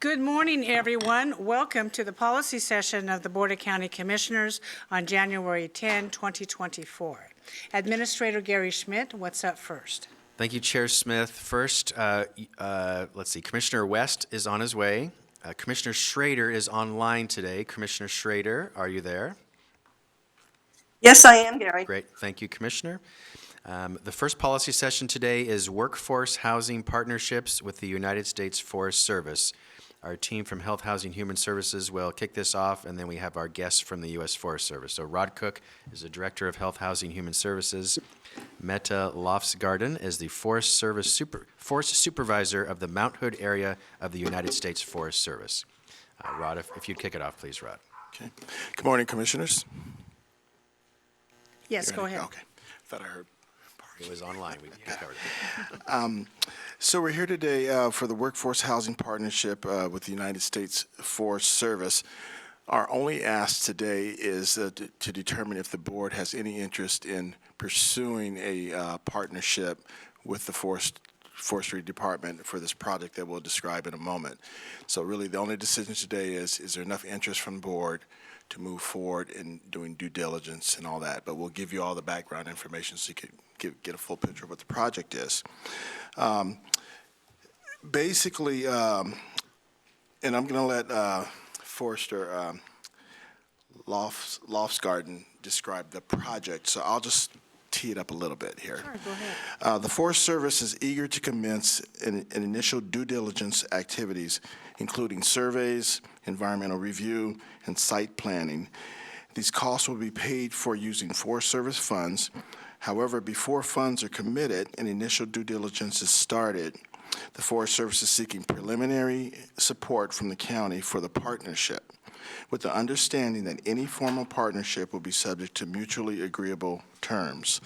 Good morning, everyone. Welcome to the policy session of the Board of County Commissioners on January 10, 2024. Administrator Gary Schmidt, what's up first? Thank you, Chair Smith. First, let's see, Commissioner West is on his way. Commissioner Schrader is online today. Commissioner Schrader, are you there? Yes, I am, Gary. Great. Thank you, Commissioner. The first policy session today is Workforce Housing Partnerships with the United States Forest Service. Our team from Health, Housing, Human Services will kick this off, and then we have our guests from the U.S. Forest Service. So Rod Cook is the Director of Health, Housing, Human Services. Meta Loftsgarden is the Forest Supervisor of the Mount Hood area of the United States Forest Service. Rod, if you'd kick it off, please, Rod. Okay. Good morning, Commissioners. Yes, go ahead. Okay. Thought I heard. It was online. We covered it. So we're here today for the Workforce Housing Partnership with the United States Forest Service. Our only ask today is to determine if the board has any interest in pursuing a partnership with the Forestry Department for this project that we'll describe in a moment. So really the only decision today is there enough interest from the board to move forward in doing due diligence and all that. But we'll give you all the background information so you can get a full picture of what the project is. Basically, and I'm going to let Forester Loftsgarden describe the project, so I'll just tee it up a little bit here. Sure, go ahead. The Forest Service is eager to commence an initial due diligence activities, including surveys, environmental review, and site planning. These costs will be paid for using Forest Service funds. However, before funds are committed and initial due diligence is started, the Forest Service is seeking preliminary support from the county for the partnership, with the understanding that any formal partnership will be subject to mutually agreeable terms.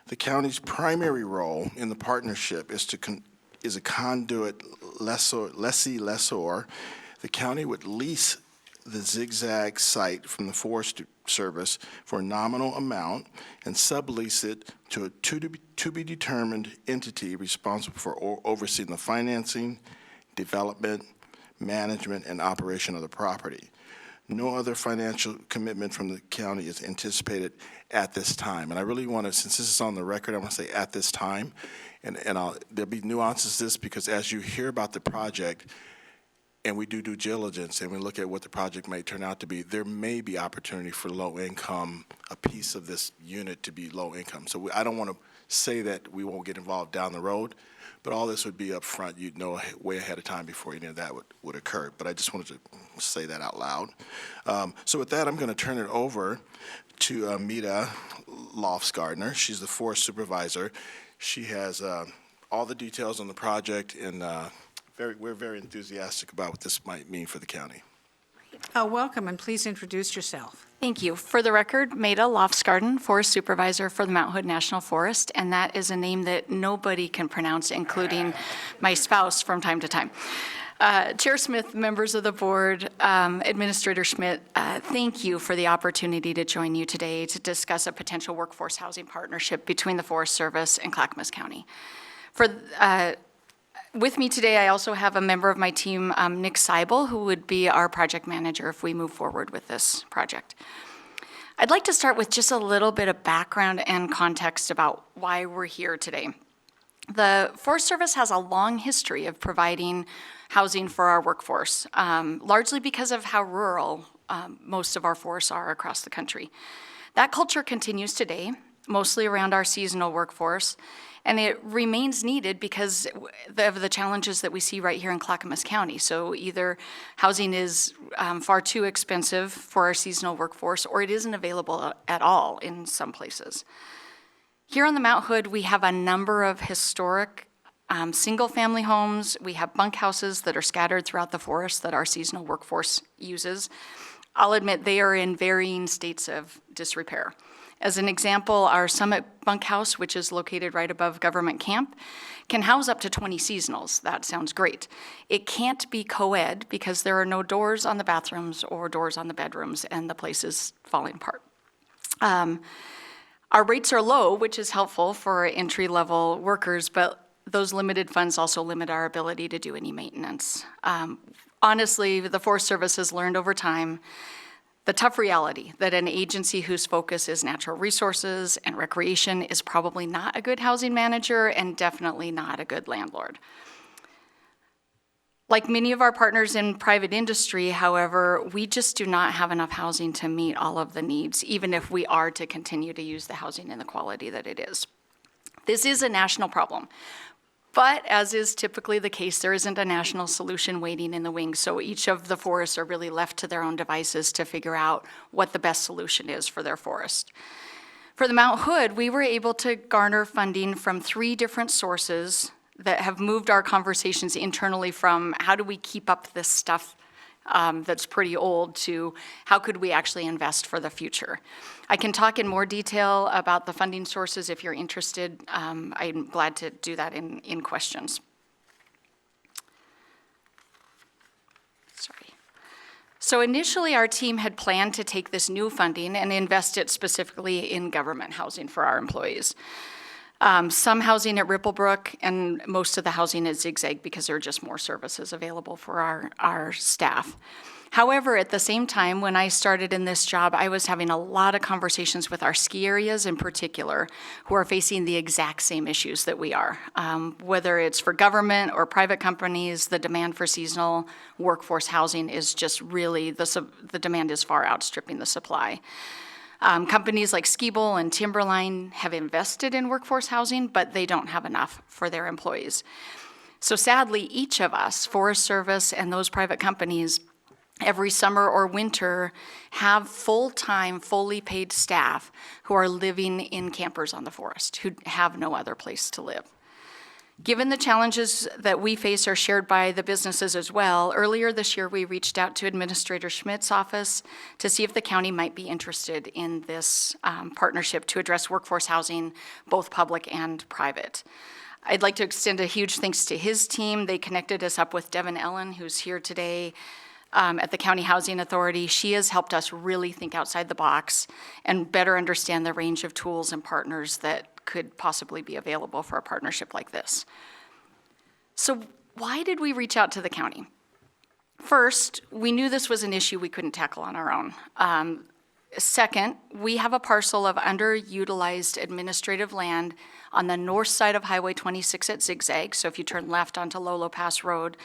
The county's primary role in the partnership is a conduit lessee-lessor. The county would lease the zigzag site from the Forest Service for a nominal amount and sublease it to a to-be-determined entity responsible for overseeing the financing, development, management, and operation of the property. No other financial commitment from the county is anticipated at this time. And I really want to, since this is on the record, I want to say at this time, and there'll be nuances to this because as you hear about the project, and we do due diligence and we look at what the project may turn out to be, there may be opportunity for low income, a piece of this unit to be low income. So I don't want to say that we won't get involved down the road, but all this would be up front. You'd know way ahead of time before any of that would occur. But I just wanted to say that out loud. So with that, I'm going to turn it over to Meta Loftsgarden. She's the Forest Supervisor. She has all the details on the project, and we're very enthusiastic about what this might mean for the county. Welcome, and please introduce yourself. Thank you. For the record, Meta Loftsgarden, Forest Supervisor for the Mount Hood National Forest, and that is a name that nobody can pronounce, including my spouse from time to time. Chair Smith, members of the board, Administrator Schmidt, thank you for the opportunity to join you today to discuss a potential workforce housing partnership between the Forest Service and Clackamas County. With me today, I also have a member of my team, Nick Seibel, who would be our project manager if we move forward with this project. I'd like to start with just a little bit of background and context about why we're here today. The Forest Service has a long history of providing housing for our workforce, largely because of how rural most of our forests are across the country. That culture continues today, mostly around our seasonal workforce, and it remains needed because of the challenges that we see right here in Clackamas County. So either housing is far too expensive for our seasonal workforce, or it isn't available at all in some places. Here on the Mount Hood, we have a number of historic single-family homes. We have bunkhouses that are scattered throughout the forest that our seasonal workforce uses. I'll admit they are in varying states of disrepair. As an example, our Summit bunkhouse, which is located right above Government Camp, can house up to 20 seasonals. That sounds great. It can't be co-ed because there are no doors on the bathrooms or doors on the bedrooms, and the place is falling apart. Our rates are low, which is helpful for entry-level workers, but those limited funds also limit our ability to do any maintenance. honestly, the Forest Service has learned over time the tough reality that an agency whose focus is natural resources and recreation is probably not a good housing manager and definitely not a good landlord. Like many of our partners in private industry, however, we just do not have enough housing to meet all of the needs, even if we are to continue to use the housing in the quality that it is. This is a national problem. But as is typically the case, there isn't a national solution waiting in the wings, so each of the forests are really left to their own devices to figure out what the best solution is for their forest. For the Mount Hood, we were able to garner funding from 3 different sources that have moved our conversations internally from how do we keep up this stuff that's pretty old to how could we actually invest for the future. I can talk in more detail about the funding sources if you're interested. I'm glad to do that in questions. Sorry. So initially, our team had planned to take this new funding and invest it specifically in government housing for our employees. Some housing at Ripplebrook and most of the housing at Zigzag because there are just more services available for our staff. However, at the same time, when I started in this job, I was having a lot of conversations with our ski areas in particular, who are facing the exact same issues that we are. Whether it's for government or private companies, the demand for seasonal workforce housing is just really, the demand is far outstripping the supply. Companies like Skibowl and Timberline have invested in workforce housing, but they don't have enough for their employees. So sadly, each of us, Forest Service and those private companies, every summer or winter have full-time, fully paid staff who are living in campers on the forest, who have no other place to live. Given the challenges that we face are shared by the businesses as well, earlier this year we reached out to Administrator Schmidt's office to see if the county might be interested in this partnership to address workforce housing, both public and private. I'd like to extend a huge thanks to his team. They connected us up with Devin Ellen, who's here today at the County Housing Authority. She has helped us really think outside the box and better understand the range of tools and partners that could possibly be available for a partnership like this. So why did we reach out to the county? First, we knew this was an issue we couldn't tackle on our own. Second, we have a parcel of underutilized administrative land on the north side of Highway 26 at Zigzag, so if you turn left onto Lolo Pass Road.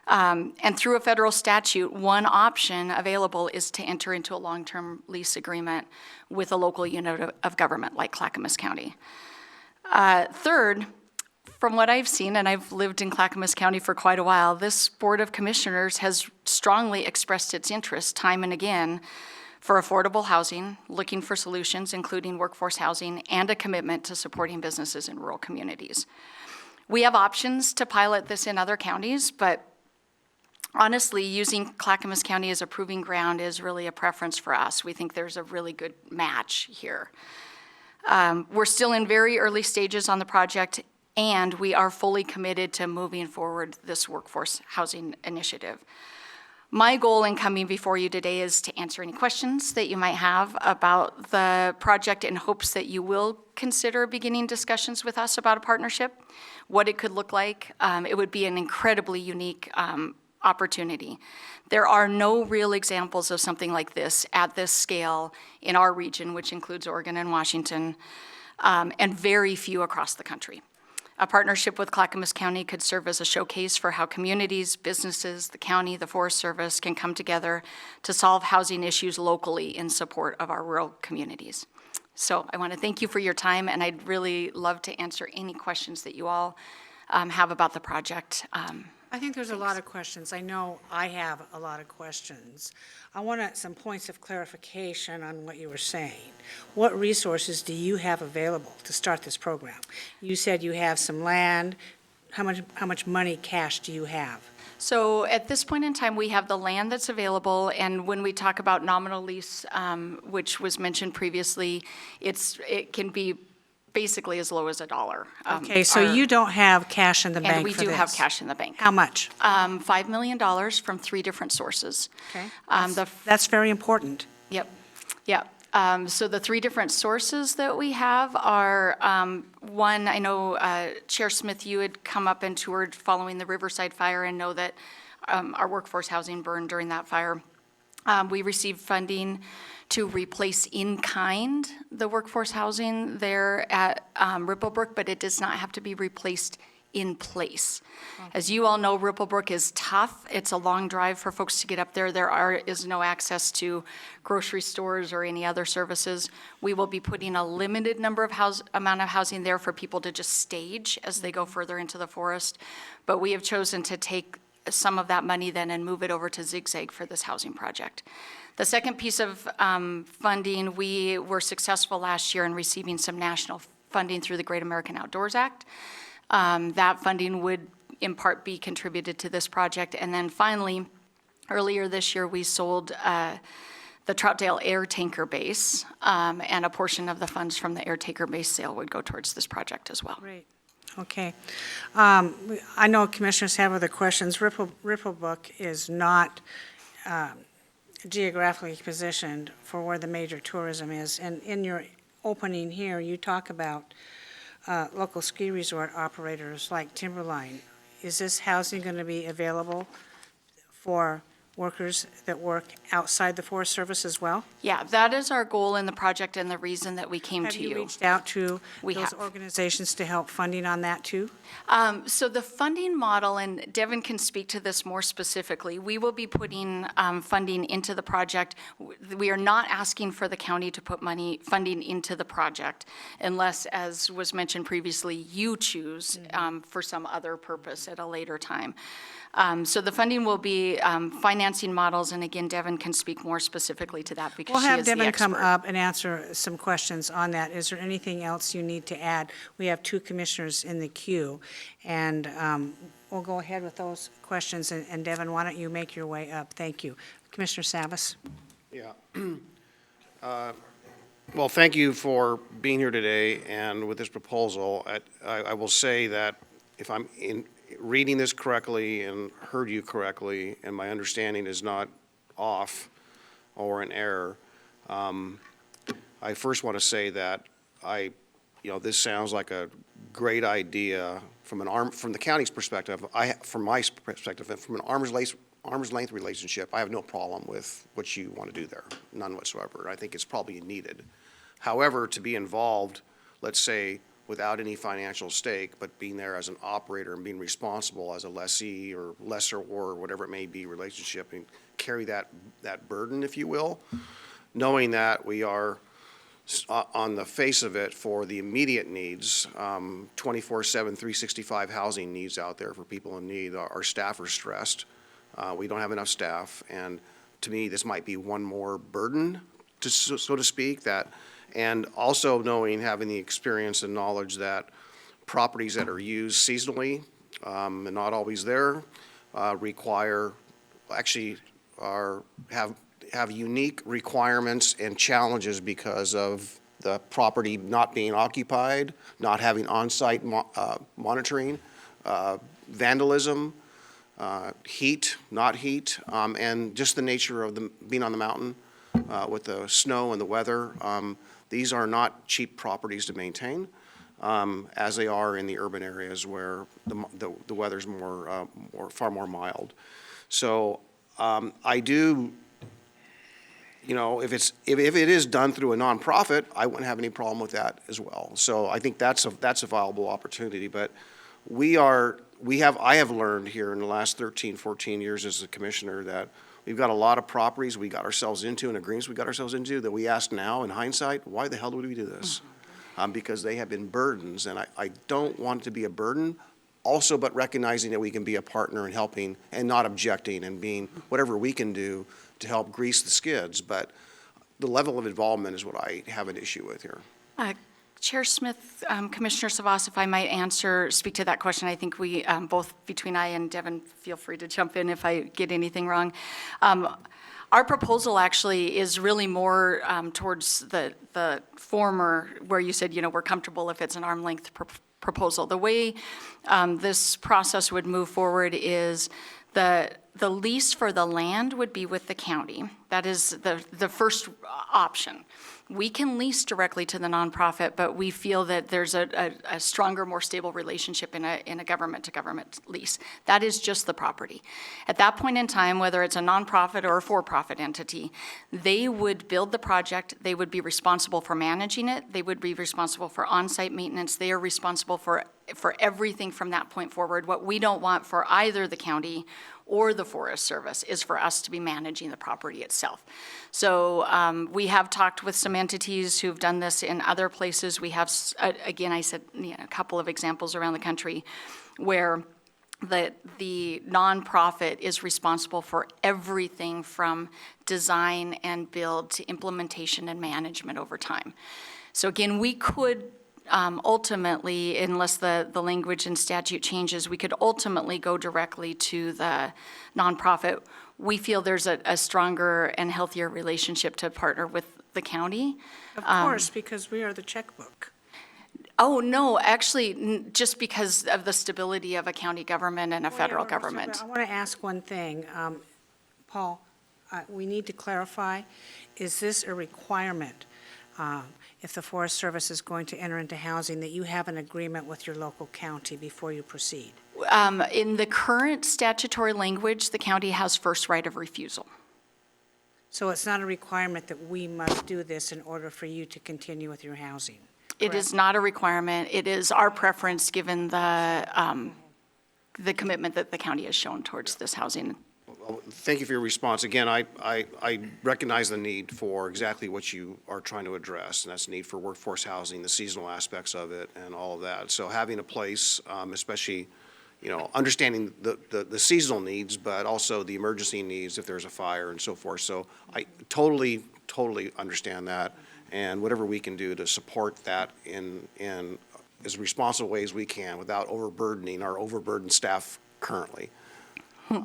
And through a federal statute, one option available is to enter into a long-term lease agreement with a local unit of government like Clackamas County. Third, from what I've seen, and I've lived in Clackamas County for quite a while, this Board of Commissioners has strongly expressed its interest time and again for affordable housing, looking for solutions, including workforce housing, and a commitment to supporting businesses in rural communities. We have options to pilot this in other counties, but honestly, using Clackamas County as a proving ground is really a preference for us. We think there's a really good match here. We're still in very early stages on the project, and we are fully committed to moving forward this workforce housing initiative. My goal in coming before you today is to answer any questions that you might have about the project in hopes that you will consider beginning discussions with us about a partnership, what it could look like. It would be an incredibly unique opportunity. There are no real examples of something like this at this scale in our region, which includes Oregon and Washington, and very few across the country. A partnership with Clackamas County could serve as a showcase for how communities, businesses, the county, the Forest Service can come together to solve housing issues locally in support of our rural communities. So I want to thank you for your time, and I'd really love to answer any questions that you all have about the project. I think there's a lot of questions. I know I have a lot of questions. I want some points of clarification on what you were saying. What resources do you have available to start this program? You said you have some land. How much money, cash, do you have? So at this point in time, we have the land that's available, and when we talk about nominal lease, which was mentioned previously, it can be basically as low as $1. Okay, so you don't have cash in the bank and we for do this? have cash in the bank. How much? $5 million from 3 different sources. Okay, The that's very important. Yep, yep. So the 3 different sources that we have are, one, I know Chair Smith, you had come up and toured following the Riverside fire and know that our workforce housing burn during that fire. We received funding to replace in kind the workforce housing there at Ripplebrook, but it does not have to be replaced in place. As you all know, Ripplebrook is tough. It's a long drive for folks to get up there. Is no access to grocery stores or any other services. We will be putting a limited amount of housing there for people to just stage as they go further into the forest. But we have chosen to take some of that money then and move it over to Zigzag for this housing project. The second piece of funding, we were successful last year in receiving some national funding through the Great American Outdoors Act. That funding would in part be contributed to this project. And then finally, earlier this year, we sold the Troutdale Air Tanker Base, and a portion of the funds from the Air Tanker Base sale would go towards this project as well. Great. Okay. I know commissioners have other questions. Ripplebrook is not geographically positioned for where the major tourism is. And in your opening here, you talk about local ski resort operators like Timberline. Is this housing going to be available for workers that work outside the Forest Service as well? Yeah, that is our goal in the project and the reason that we came Have to you you. reached out to We those have. organizations to help funding on that too? So the funding model, and Devin can speak to this more specifically, we will be putting funding into the project. We are not asking for the county to put funding into the project unless, as was mentioned previously, you choose for some other purpose at a later time. So the funding will be financing models, and again, Devin can speak more specifically to that because We'll she have is the Devin come expert. up and answer some questions on that. Is there anything else you need to add? We have two commissioners in the queue, and we'll go ahead with those questions. And Devin, why don't you make your way up? Thank you. Commissioner Savas? Yeah. Well, thank you for being here today and with this proposal. I will say that if I'm reading this correctly and heard you correctly, and my understanding is not off or an error, I first want to say that this sounds like a great idea from the county's perspective. From my perspective, and from an arm's length relationship, I have no problem with what you want to do there, none whatsoever. I think it's probably needed. However, to be involved, let's say, without any financial stake, but being there as an operator and being responsible as a lessee or lessor or whatever it may be relationship, and carry that burden, if you will, knowing that we are on the face of it for the immediate needs, 24/7, 365 housing needs out there for people in need. Our staff are stressed. We don't have enough staff, and to me, this might be one more burden, so to speak, and also having the experience and knowledge that properties that are used seasonally and not always there have unique requirements and challenges because of the property not being occupied, not having on-site monitoring, vandalism, heat, not heat, and just the nature of being on the mountain with the snow and the weather. These are not cheap properties to maintain, as they are in the urban areas where the weather's far more mild. So I do, if it is done through a nonprofit, I wouldn't have any problem with that as well. So I think that's a viable opportunity. But I have learned here in the last 13, 14 years as a commissioner that we've got a lot of properties we got ourselves into and agreements we got ourselves into that we ask now in hindsight, why the hell did we do this? Because they have been burdens, and I don't want it to be a burden. Also, but recognizing that we can be a partner in helping and not objecting and being whatever we can do to help grease the skids. But the level of involvement is what I have an issue with here. Chair Smith, Commissioner Savas, if I might speak to that question. I think we both, between I and Devin, feel free to jump in if I get anything wrong. Our proposal actually is really more towards the former, where you said, we're comfortable if it's an arm-length proposal. The way this process would move forward is The lease for the land would be with the county. That is the first option. We can lease directly to the nonprofit, but we feel that there's a stronger, more stable relationship in a government-to-government lease. That is just the property. At that point in time, whether it's a nonprofit or a for-profit entity, they would build the project, they would be responsible for managing it, they would be responsible for on-site maintenance, they are responsible for everything from that point forward. What we don't want for either the county or the Forest Service is for us to be managing the property itself. So we have talked with some entities who've done this in other places. We have, again, I said, a couple of examples around the country where the nonprofit is responsible for everything from design and build to implementation and management over time. So again, we could ultimately, unless the language and statute changes, we could ultimately go directly to the nonprofit. We feel there's a stronger and healthier relationship to partner with the county. Of course, because we are the checkbook. Oh, no, actually, just because of the stability of a county government and a federal government. I want to ask one thing. Paul, we need to clarify, is this a requirement, if the Forest Service is going to enter into housing, that you have an agreement with your local county before you proceed? In the current statutory language, the county has first right of refusal. So it's not a requirement that we must do this in order for you to continue with your housing? It is not a requirement. It is our preference, given the commitment that the county has shown towards this housing. Well, thank you for your response. Again, I recognize the need for exactly what you are trying to address, and that's the need for workforce housing, the seasonal aspects of it, and all of that. So having a place, especially, understanding the seasonal needs, but also the emergency needs if there's a fire and so forth. So I totally understand that, and whatever we can do to support that in as responsible ways we can without overburdening our overburdened staff currently.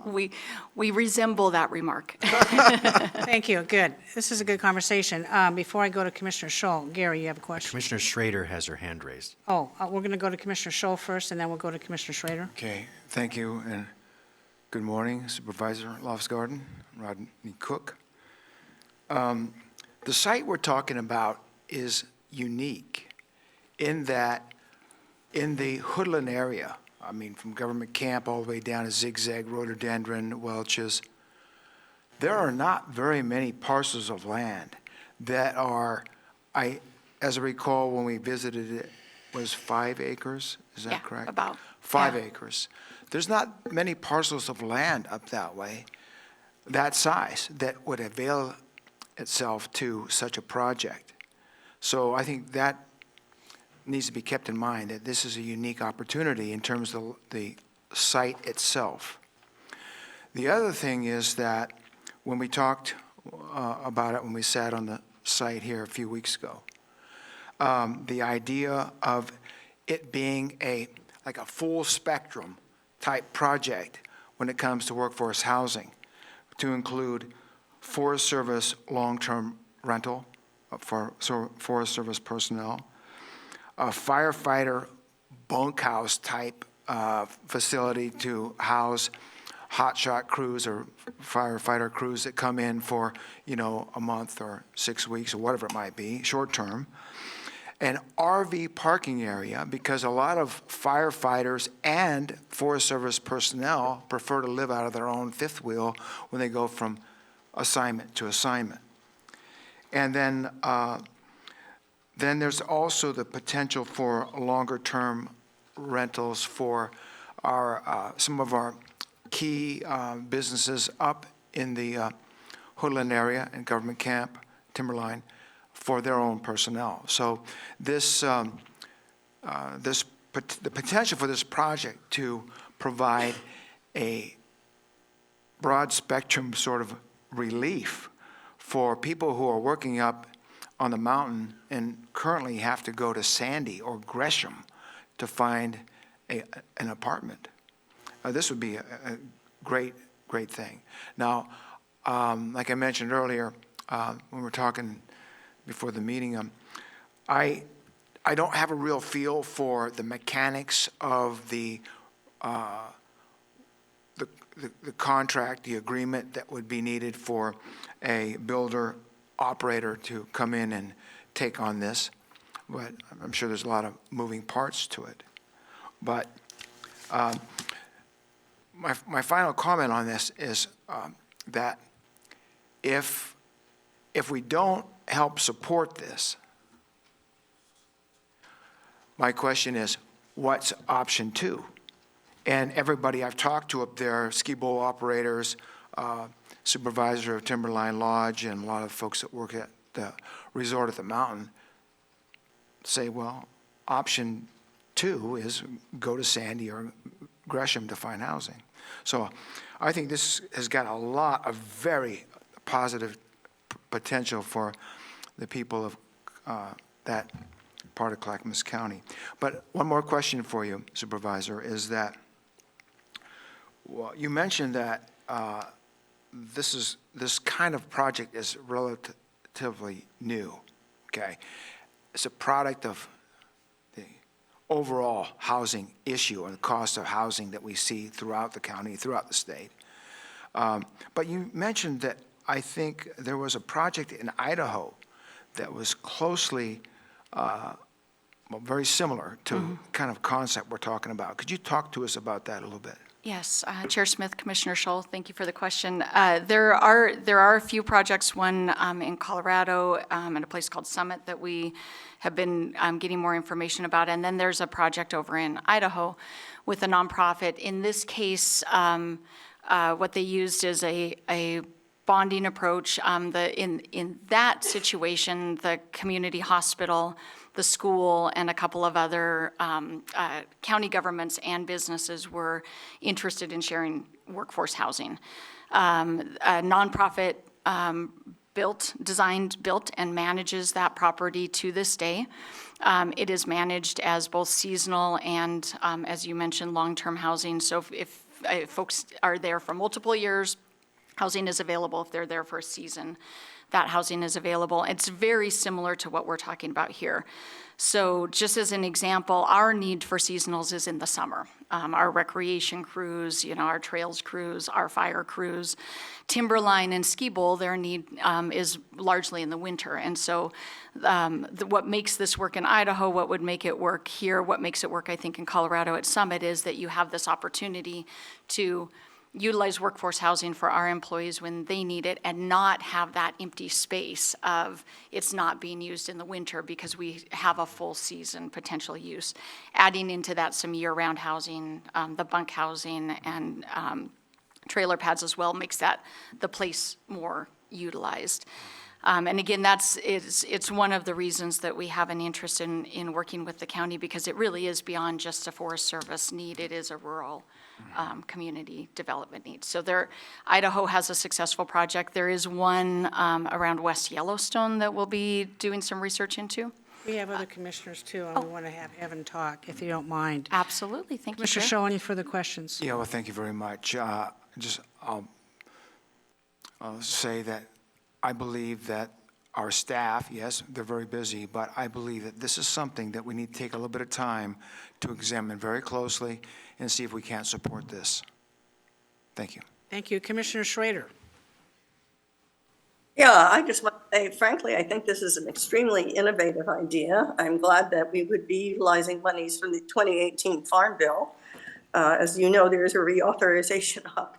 We resemble that remark. Thank you, good. This is a good conversation. Before I go to Commissioner Scholl, Gary, you have a question? Commissioner Schrader has her hand raised. Oh, we're going to go to Commissioner Scholl first, and then we'll go to Commissioner Schrader. Okay, thank you, and good morning, Supervisor Lofsgarden, Rodney Cook. The site we're talking about is unique in that in the Hoodland area, I mean, from Government Camp all the way down to Zigzag, Rhododendron, Welch's, there are not very many parcels of land that are, as I recall, when we visited it, was 5 acres, is that Yeah, correct? about. 5 Yeah. acres. There's not many parcels of land up that way, that size, that would avail itself to such a project. So I think that needs to be kept in mind, that this is a unique opportunity in terms of the site itself. The other thing is that when we talked about it, when we sat on the site here a few weeks ago, the idea of it being like a full spectrum type project when it comes to workforce housing, to include Forest Service long-term rental for Forest Service personnel, a firefighter bunkhouse type facility to house hotshot crews or firefighter crews that come in for, a month or 6 weeks or whatever it might be, short term. An RV parking area, because a lot of firefighters and Forest Service personnel prefer to live out of their own fifth wheel when they go from assignment to assignment. And then there's also the potential for longer-term rentals for some of our key businesses up in the Hoodland area and Government Camp, Timberline, for their own personnel. So the potential for this project to provide a broad spectrum sort of relief for people who are working up on the mountain and currently have to go to Sandy or Gresham to find an apartment. This would be a great thing. Now, like I mentioned earlier, when we were talking before the meeting, I don't have a real feel for the mechanics of the the contract, the agreement that would be needed for a builder operator to come in and take on this. But I'm sure there's a lot of moving parts to it. But my final comment on this is that if we don't help support this, my question is, what's option two? And everybody I've talked to up there, ski bowl operators, supervisor of Timberline Lodge, and a lot of folks that work at the resort at the mountain, say, well, option two is go to Sandy or Gresham to find housing. So I think this has got a lot of very positive potential for the people of that part of Clackamas County. But one more question for you, Supervisor, is that, well, you mentioned that this kind of project is relatively new, okay? It's a product of the overall housing issue and the cost of housing that we see throughout the county, throughout the state. But you mentioned that I think there was a project in Idaho that was closely, well, very similar to kind of concept we're talking about. Could you talk to us about that a little bit? Yes, Chair Smith, Commissioner Scholl, thank you for the question. There are a few projects, one in Colorado at a place called Summit that we have been getting more information about, and then there's a project over in Idaho with a nonprofit. In this case, what they used is a bonding approach. In that situation, the community hospital, the school, and a couple of other county governments and businesses were interested in sharing workforce housing. A nonprofit designed, built, and manages that property to this day. It is managed as both seasonal and, as you mentioned, long-term housing. So if folks are there for multiple years, housing is available. If they're there for a season, that housing is available. It's very similar to what we're talking about here. So just as an example, our need for seasonals is in the summer. Our recreation crews, our trails crews, our fire crews, Timberline and Ski Bowl, their need is largely in the winter. And so what makes this work in Idaho, what would make it work here, what makes it work, I think, in Colorado at Summit is that you have this opportunity to utilize workforce housing for our employees when they need it and not have that empty space of it's not being used in the winter because we have a full season potential use. Adding into that some year-round housing, the bunk housing and trailer pads as well makes that the place more utilized. And again, it's one of the reasons that we have an interest in working with the county because it really is beyond just a Forest Service need. It is a rural community development need. So Idaho has a successful project. There is one around West Yellowstone that we'll be doing some research into. We have other commissioners too, and we want to have Evan talk, if you don't mind. Absolutely, thank you, Chair. Commissioner Scholl, any further questions? Yeah, well, thank you very much. I'll say that I believe that our staff, yes, they're very busy, but I believe that this is something that we need to take a little bit of time to examine very closely and see if we can't support this. Thank you. Thank you. Commissioner Schrader. Yeah, I just want to say, frankly, I think this is an extremely innovative idea. I'm glad that we would be utilizing monies from the 2018 Farm Bill. As you know, there's a reauthorization up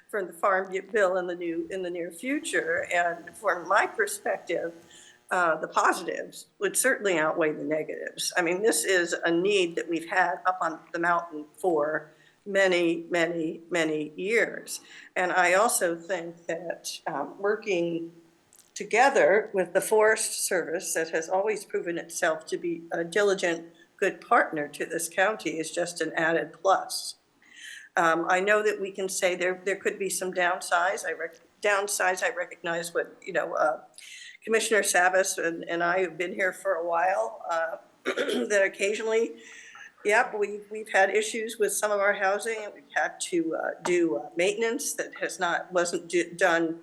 for the Farm Bill in the near future. And from my perspective, the positives would certainly outweigh the negatives. I mean, this is a need that we've had up on the mountain for many, many, many years. And I also think that working together with the Forest Service that has always proven itself to be a diligent, good partner to this county is just an added plus. I know that we can say there could be some downsides. I recognize what, Commissioner Savas and I have been here for a while, that occasionally, yep, we've had issues with some of our housing. We've had to do maintenance that wasn't done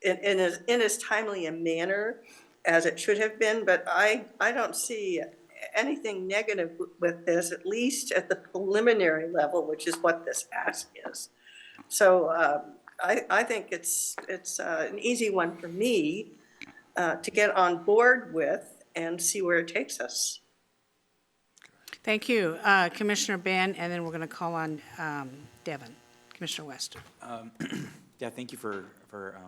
in as timely a manner as it should have been. But I don't see anything negative with this, at least at the preliminary level, which is what this ask is. So I think it's an easy one for me to get on board with and see where it takes us. Thank you. Commissioner Ben, and then we're going to call on Devin. Commissioner West. Yeah, thank you for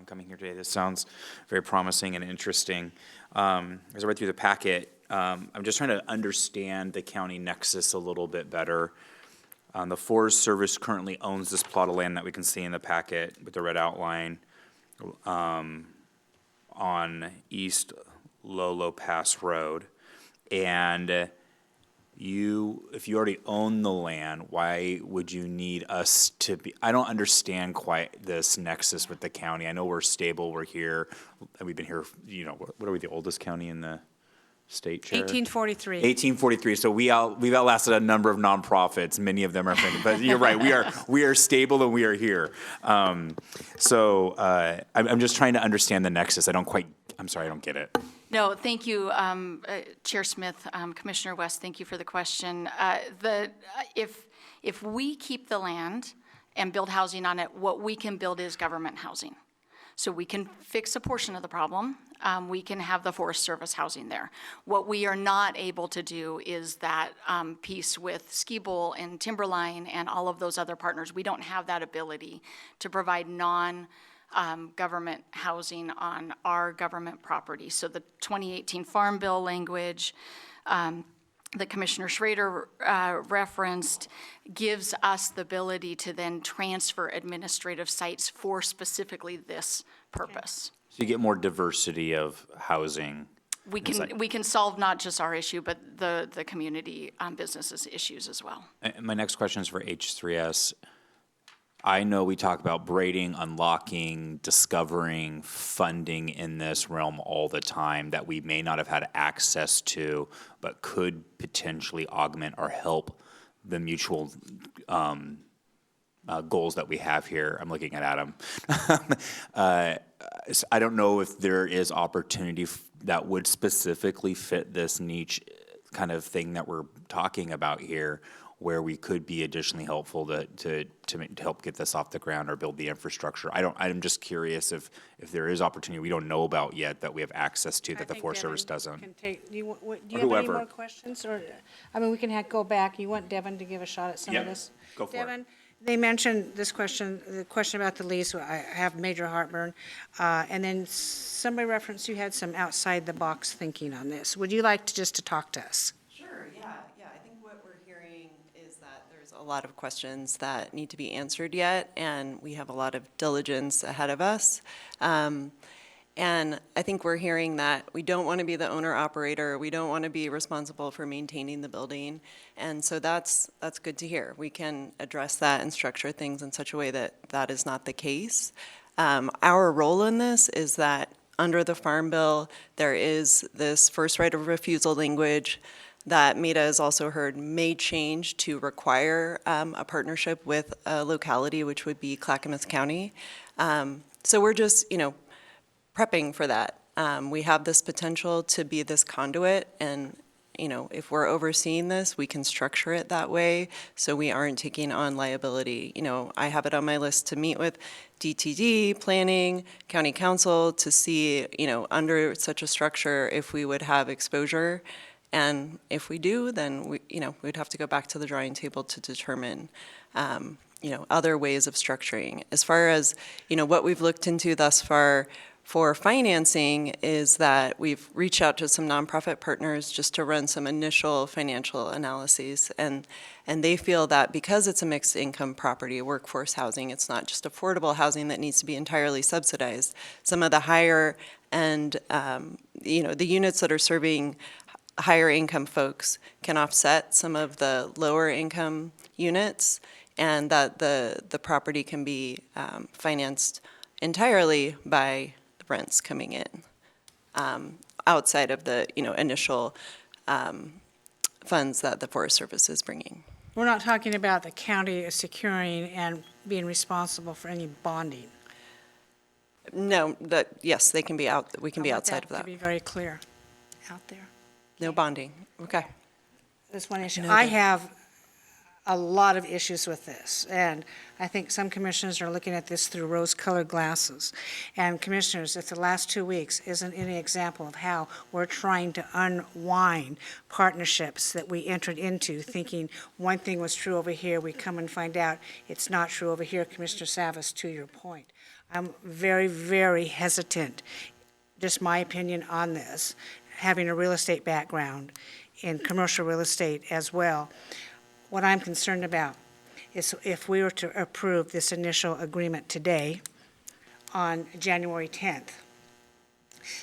coming here today. This sounds very promising and interesting. As I read through the packet, I'm just trying to understand the county nexus a little bit better. The Forest Service currently owns this plot of land that we can see in the packet with the red outline on East Lolo Pass Road. And if you already own the land, why would you need us to be, I don't understand quite this nexus with the county. I know we're stable, we're here, and we've been here, what are we, the oldest county in the state, Chair? 1843. 1843, so we've outlasted a number of nonprofits, many of them are, but you're right, we are stable and we are here. So I'm just trying to understand the nexus. I'm sorry, I don't get it. No, thank you, Chair Smith, Commissioner West, thank you for the question. If we keep the land and build housing on it, what we can build is government housing. So we can fix a portion of the problem. We can have the Forest Service housing there. What we are not able to do is that piece with Ski Bowl and Timberline and all of those other partners. We don't have that ability to provide government housing on our government property. So the 2018 Farm Bill language that Commissioner Schrader referenced gives us the ability to then transfer administrative sites for specifically this purpose. So you get more diversity of housing. We can solve not just our issue, but the community businesses issues as well. And my next question is for H3S. I know we talk about braiding, unlocking, discovering, funding in this realm all the time that we may not have had access to, but could potentially augment or help the mutual goals that we have here. I'm looking at Adam. I don't know if there is opportunity that would specifically fit this niche kind of thing that we're talking about here, where we could be additionally helpful to help get this off the ground or build the infrastructure. I'm just curious if there is opportunity we don't know about yet that we have access to that the Forest Service doesn't. Do you have any Whoever. more questions? Or, we can go back. You want Devin to give a shot at some of Yep. this? Go for it. Devin, they mentioned the question about the lease. I have major heartburn. And then somebody referenced you had some outside-the-box thinking on this. Would you like to talk to us? Sure, yeah. I think what we're hearing is that there's a lot of questions that need to be answered yet, and we have a lot of diligence ahead of us. And I think we're hearing that we don't want to be the owner-operator, we don't want to be responsible for maintaining the building, and so that's good to hear. We can address that and structure things in such a way that that is not the case. Our role in this is that under the Farm Bill, there is this first right of refusal language that META has also heard may change to require a partnership with a locality, which would be Clackamas County. So we're just, prepping for that. We have this potential to be this conduit, and if we're overseeing this, we can structure it that way so we aren't taking on liability. I have it on my list to meet with DTD, planning, county council to see, under such a structure, if we would have exposure. And if we do, then we'd have to go back to the drawing table to determine, other ways of structuring. As far as, what we've looked into thus far for financing is that we've reached out to some nonprofit partners just to run some initial financial analyses. And they feel that because it's a mixed income property, workforce housing, it's not just affordable housing that needs to be entirely subsidized. Some of the higher end, the units that are serving higher income folks can offset some of the lower income units, and that the property can be financed entirely by rents coming in, outside of the initial funds that the Forest Service is bringing. We're not talking about the county securing and being responsible for any bonding. No, yes, they can be out. We can be outside of To that. be very clear, out there. No bonding. Okay. That's one issue. Noted. I have a lot of issues with this, and I think some commissioners are looking at this through rose-colored glasses. And commissioners, if the last 2 weeks isn't any example of how we're trying to unwind partnerships that we entered into, thinking one thing was true over here, we come and find out it's not true over here, Commissioner Savas, to your point. I'm very, very hesitant, just my opinion on this, having a real estate background in commercial real estate as well. What I'm concerned about is if we were to approve this initial agreement today on January 10th,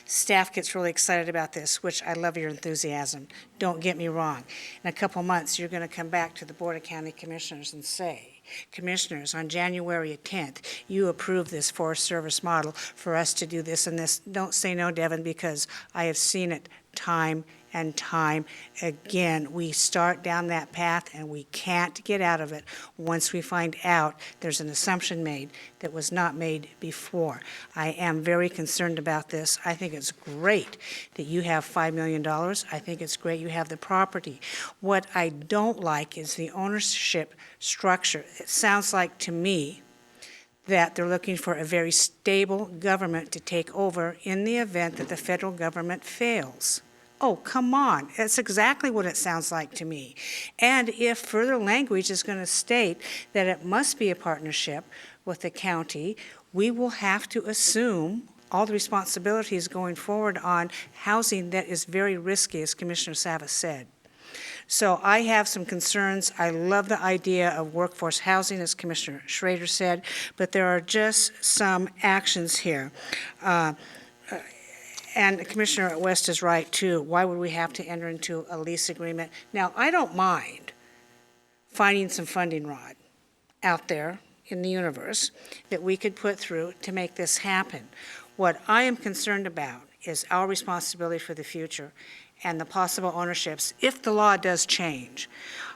staff gets really excited about this, which I love your enthusiasm. Don't get me wrong. In a couple months, you're going to come back to the Board of County Commissioners and say, Commissioners, on January 10th, you approved this Forest Service model for us to do this and this. Don't say no, Devin, because I have seen it time and time again. We start down that path and we can't get out of it once we find out there's an assumption made that was not made before. I am very concerned about this. I think it's great that you have $5 million. I think it's great you have the property. What I don't like is the ownership structure. It sounds like to me that they're looking for a very stable government to take over in the event that the federal government fails. Oh, come on. That's exactly what it sounds like to me. And if further language is going to state that it must be a partnership with the county, we will have to assume all the responsibilities going forward on housing that is very risky, as Commissioner Savas said. So I have some concerns. I love the idea of workforce housing, as Commissioner Schrader said, but there are just some actions here. And Commissioner West is right, too. Why would we have to enter into a lease agreement? Now, I don't mind finding some funding rod out there in the universe that we could put through to make this happen. What I am concerned about is our responsibility for the future and the possible ownerships if the law does change.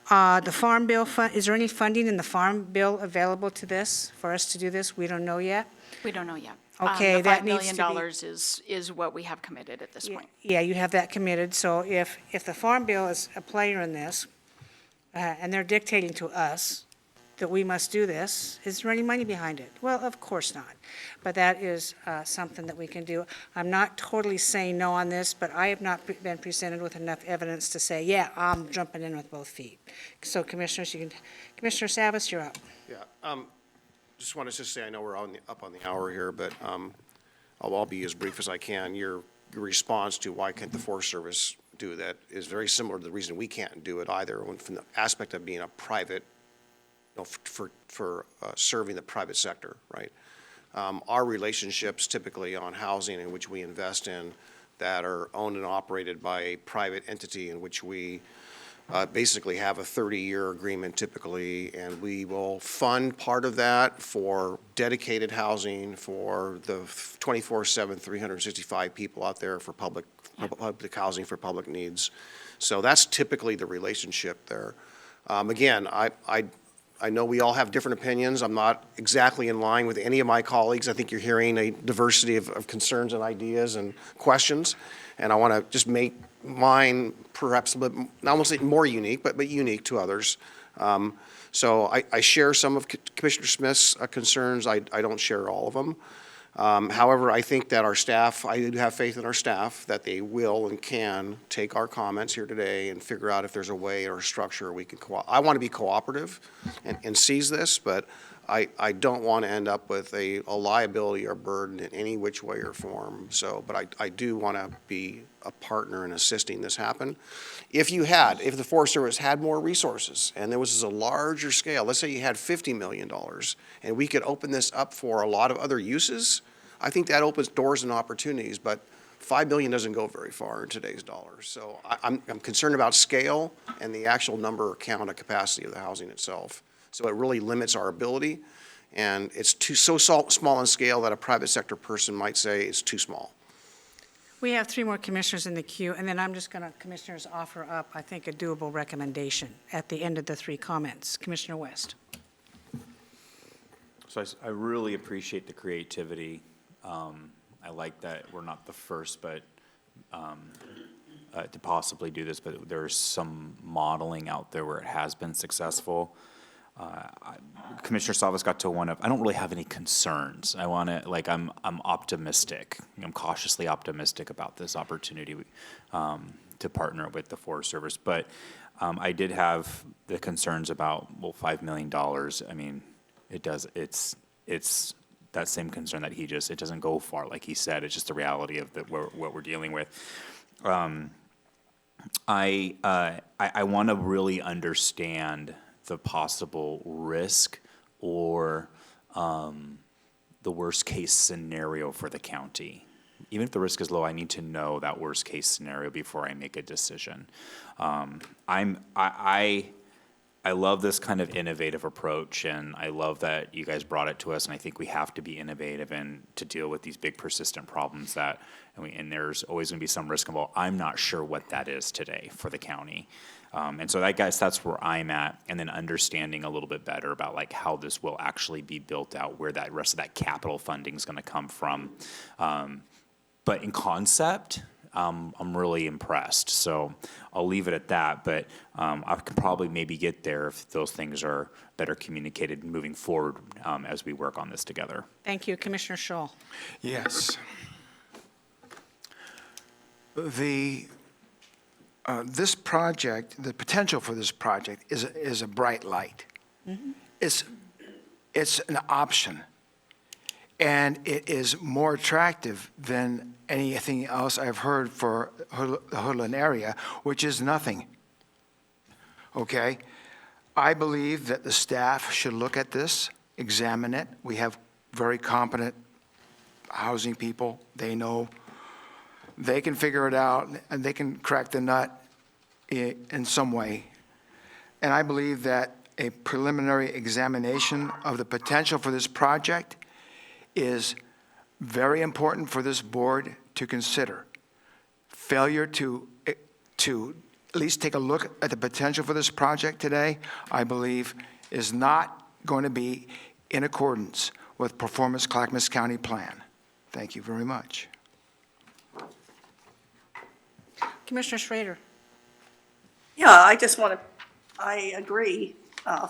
The Farm Bill, is there any funding in the Farm Bill available to this, for us to do this? We don't know yet? We don't know yet. Okay, that needs to be. The $5 million is what we have committed at this point. Yeah, you have that committed. So if the Farm Bill is a player in this, and they're dictating to us that we must do this, is there any money behind it? Well, of course not. But that is something that we can do. I'm not totally saying no on this, but I have not been presented with enough evidence to say, yeah, I'm jumping in with both feet. So Commissioners, Commissioner Savas, you're up. Yeah, just wanted to say, I know we're up on the hour here, but I'll be as brief as I can. Your response to why can't the Forest Service do that is very similar to the reason we can't do it either, from the aspect of being a private, for serving the private sector, right? Our relationships typically on housing in which we invest in that are owned and operated by a private entity in which we basically have a 30-year agreement typically, and we will fund part of that for dedicated housing for the 24/7, 365 people out there for public housing for public needs. So that's typically the relationship there. Again, I know we all have different opinions. I'm not exactly in line with any of my colleagues. I think you're hearing a diversity of concerns and ideas and questions, and I want to just make mine perhaps a little, I won't say more unique, but unique to others. So I share some of Commissioner Smith's concerns. I don't share all of them. However, I think that our staff, I do have faith in our staff that they will and can take our comments here today and figure out if there's a way or a structure we can I want to be cooperative and seize this, but I don't want to end up with a liability or burden in any which way or form. So, but I do want to be a partner in assisting this happen. If the Forest Service had more resources and there was a larger scale, let's say you had $50 million and we could open this up for a lot of other uses, I think that opens doors and opportunities, but $5 billion doesn't go very far in today's dollars. So I'm concerned about scale and the actual number or count of capacity of the housing itself. So it really limits our ability, and it's so small in scale that a private sector person might say it's too small. We have 3 more commissioners in the queue, and then I'm just going to, commissioners, offer up, I think, a doable recommendation at the end of the 3 comments. Commissioner West. So I really appreciate the creativity. I like that we're not the first, but to possibly do this, but there's some modeling out there where it has been successful. Commissioner Salvis got to one of, I don't really have any concerns. I want to, like, I'm optimistic. I'm cautiously optimistic about this opportunity to partner with the Forest Service. But I did have the concerns about, well, $5 million. I mean, it's that same concern that it doesn't go far, like he said. It's just the reality of what we're dealing with. I want to really understand the possible risk or the worst case scenario for the county. Even if the risk is low, I need to know that worst case scenario before I make a decision. I love this kind of innovative approach, and I love that you guys brought it to us, and I think we have to be innovative and to deal with these big persistent problems and there's always going to be some risk involved. I'm not sure what that is today for the county. And so I guess that's where I'm at, and then understanding a little bit better about like how this will actually be built out, where that rest of that capital funding is going to come from. But in concept, I'm really impressed. So I'll leave it at that, but I can probably maybe get there if those things are better communicated moving forward as we work on this together. Thank you, Commissioner Scholl. Yes. This project, the potential for this project is a bright light. Mm-hmm. It's an option, and it is more attractive than anything else I've heard for the Hoodland area, which is nothing. Okay? I believe that the staff should look at this, examine it. We have very competent housing people. They know. They can figure it out, and they can crack the nut in some way. And I believe that a preliminary examination of the potential for this project is very important for this board to consider. Failure to at least take a look at the potential for this project today, I believe, is not going to be in accordance with Performance Clackamas County Plan. Thank you very much. Commissioner Schrader. Yeah, I agree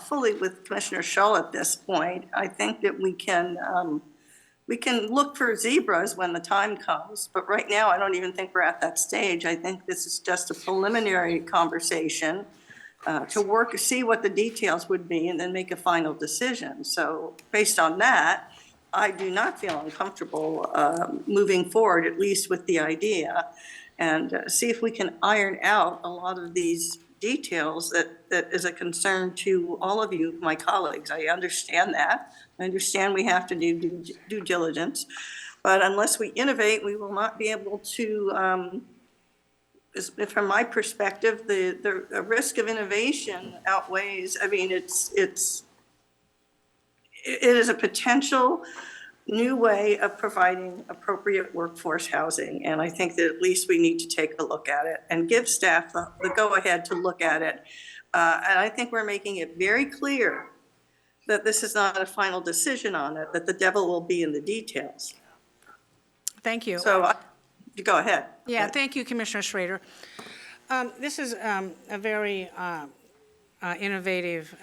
fully with Commissioner Shull at this point. I think that we can look for zebras when the time comes, but right now I don't even think we're at that stage. I think this is just a preliminary conversation to see what the details would be and then make a final decision. So based on that, I do not feel uncomfortable moving forward, at least with the idea, and see if we can iron out a lot of these details that is a concern to all of you, my colleagues. I understand that. I understand we have to do due diligence, but unless we innovate, we will not be able to, from my perspective, the risk of innovation outweighs, I mean, it is a potential new way of providing appropriate workforce housing. And I think that at least we need to take a look at it and give staff the go-ahead to look at it. And I think we're making it very clear that this is not a final decision on it, that the devil will be in the details. Thank you. So you go ahead. Yeah, thank you, Commissioner Schrader. This is a very innovative,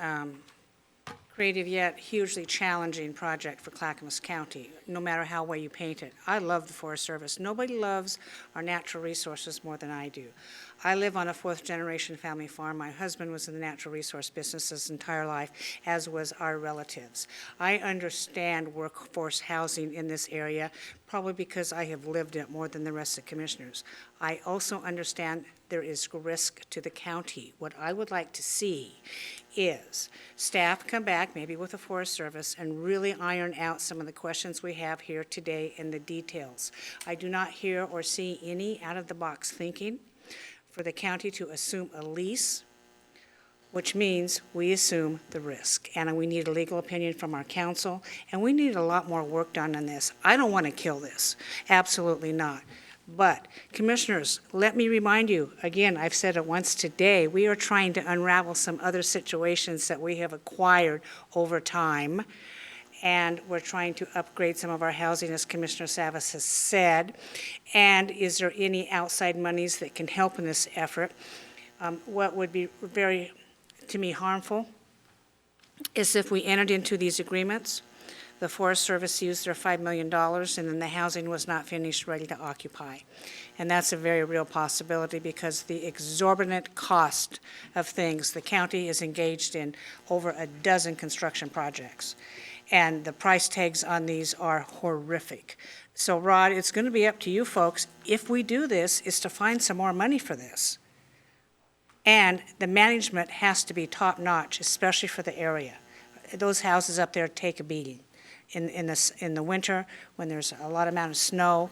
creative yet hugely challenging project for Clackamas County, no matter how well you paint it. I love the Forest Service. Nobody loves our natural resources more than I do. I live on a fourth-generation family farm. My husband was in the natural resource business his entire life, as was our relatives. I understand workforce housing in this area, probably because I have lived it more than the rest of the commissioners. I also understand there is risk to the county. What I would like to see is staff come back, maybe with the Forest Service, and really iron out some of the questions we have here today in the details. I do not hear or see any out-of-the-box thinking for the county to assume a lease, which means we assume the risk. And we need a legal opinion from our counsel, and we need a lot more work done on this. I don't want to kill this, absolutely not. But, commissioners, let me remind you, again, I've said it once today, we are trying to unravel some other situations that we have acquired over time. and we're trying to upgrade some of our housing, as Commissioner Savas has said. And is there any outside monies that can help in this effort? What would be very, to me, harmful is if we entered into these agreements, the Forest Service used their $5 million, and then the housing was not finished, ready to occupy. And that's a very real possibility because the exorbitant cost of things, the county is engaged in over a dozen construction projects, and the price tags on these are horrific. So Rod, it's going to be up to you folks, if we do this, is to find some more money for this. And the management has to be top-notch, especially for the area. Those houses up there take a beating. In the winter, when there's a lot amount of snow,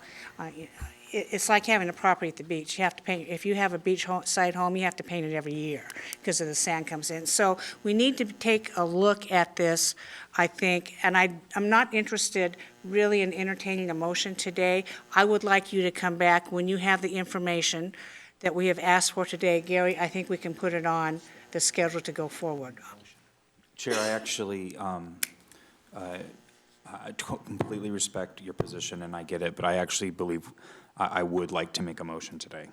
it's like having a property at the beach. You have to paint, if you have a beachside home, you have to paint it every year because of the sand comes in. So we need to take a look at this, I think, and I'm not interested really in entertaining a motion today. I would like you to come back when you have the information that we have asked for today. Gary, I think we can put it on the schedule to go forward. Chair, I actually, I completely respect your position, and I get it, but I actually believe I would like to make a motion today.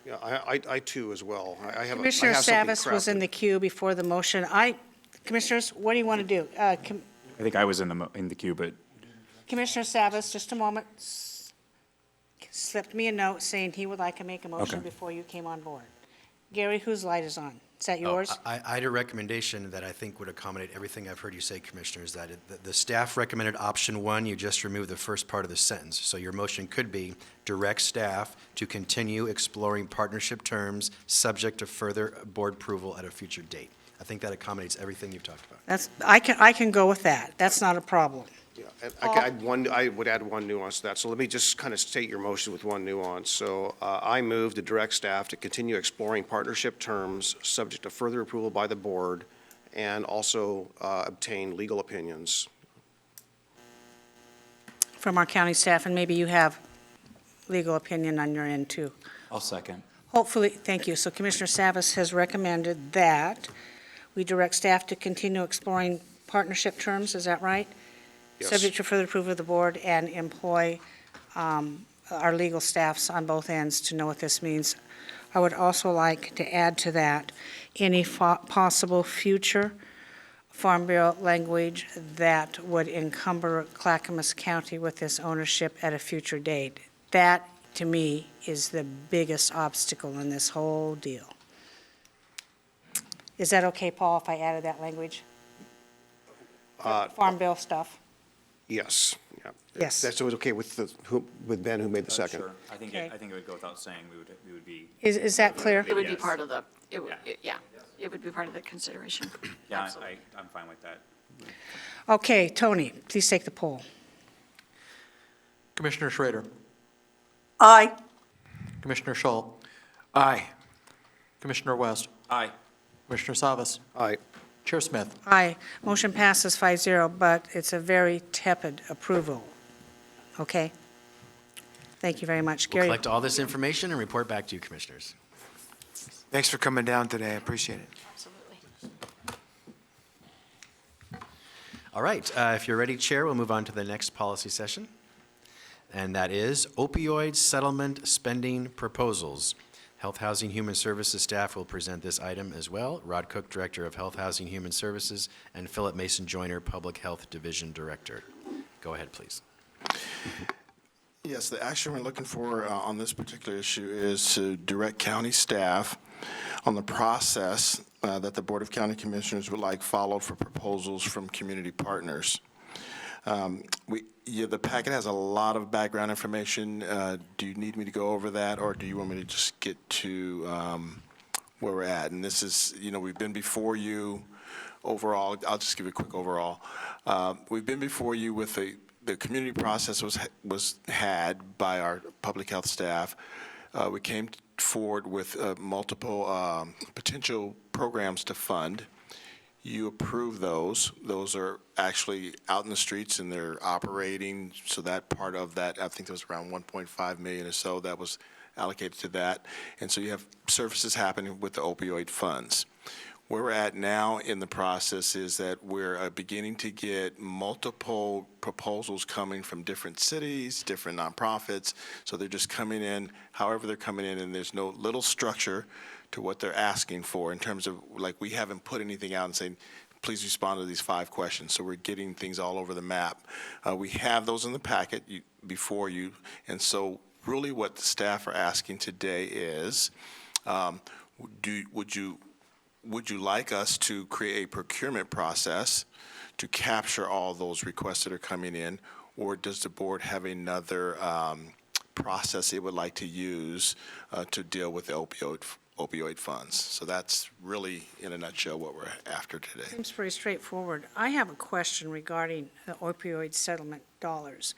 Yeah, I too as well. I have Commissioner I have something Savas was in crafted. the queue before the motion. Commissioners, what do you want to do? I think I was in the queue, but Commissioner Savas, just a moment, slipped me a note saying he would like to make a motion Okay. before you came on board. Gary, whose light is on? Is that Oh, yours? I had a recommendation that I think would accommodate everything I've heard you say, Commissioners, that the staff recommended option one, you just remove the first part of the sentence. So your motion could be direct staff to continue exploring partnership terms subject to further board approval at a future date. I think that accommodates everything you've talked about. I can go with that. That's not a problem. Yeah, and I would add one nuance to that. So let me just kind of state your motion with one nuance. So I move to direct staff to continue exploring partnership terms subject to further approval by the board and also obtain legal opinions. From our county staff, and maybe you have legal opinion on your end, too. I'll second. Hopefully, thank you. So Commissioner Savas has recommended that we direct staff to continue exploring partnership terms, is that right? Yes. Subject to further approval of the board and employ our legal staffs on both ends to know what this means. I would also like to add to that any possible future Farm Bureau language that would encumber Clackamas County with this ownership at a future date. That, to me, is the biggest obstacle in this whole deal. Is that okay, Paul, if I added that language? Farm Bill stuff? Yes, yeah. Yes. That's okay with Ben, who made the second. Sure. I think Okay. it would go without saying, we would be, Is that clear? It would be Yes. part of the, it would be part of the consideration. yeah, Absolutely. I'm fine with that. Okay, Tony, please take the poll. Commissioner Schrader, Aye. Commissioner Schull, Aye. Commissioner West, Aye. Commissioner Savas, Aye. Chair Smith. Aye. Motion passes 5-0, but it's a very tepid approval. Okay? Thank you very much. We'll Gary? collect all this information and report back to you, Commissioners. Thanks for coming down today. I appreciate it. Absolutely. All right, if you're ready, Chair, we'll move on to the next policy session, and that is opioid settlement spending proposals. Health, Housing, Human Services staff will present this item as well. Rod Cook, Director of Health, Housing, Human Services, and Philip Mason Joyner, Public Health Division Director. Go ahead, please. Yes, the action we're looking for on this particular issue is to direct county staff on the process that the Board of County Commissioners would like followed for proposals from community partners. The packet has a lot of background information. Do you need me to go over that, or do you want me to just get to where we're at? And this is, we've been before you overall. I'll just give you a quick overall. We've been before you with the community process was had by our public health staff. We came forward with multiple potential programs to fund. You approve those. Those are actually out in the streets and they're operating. So that part of that, I think there was around 1.5 million or so that was allocated to that. And so you have services happening with the opioid funds. Where we're at now in the process is that we're beginning to get multiple proposals coming from different cities, different nonprofits. So they're just coming in, however they're coming in, and there's no little structure to what they're asking for in terms of, like, we haven't put anything out and saying, please respond to these 5 questions. So we're getting things all over the map. We have those in the packet before you. And so really what the staff are asking today is, would you like us to create a procurement process to capture all those requests that are coming in, or does the board have another process it would like to use to deal with the opioid funds? So that's really, in a nutshell, what we're after today. Seems pretty straightforward. I have a question regarding the opioid settlement dollars.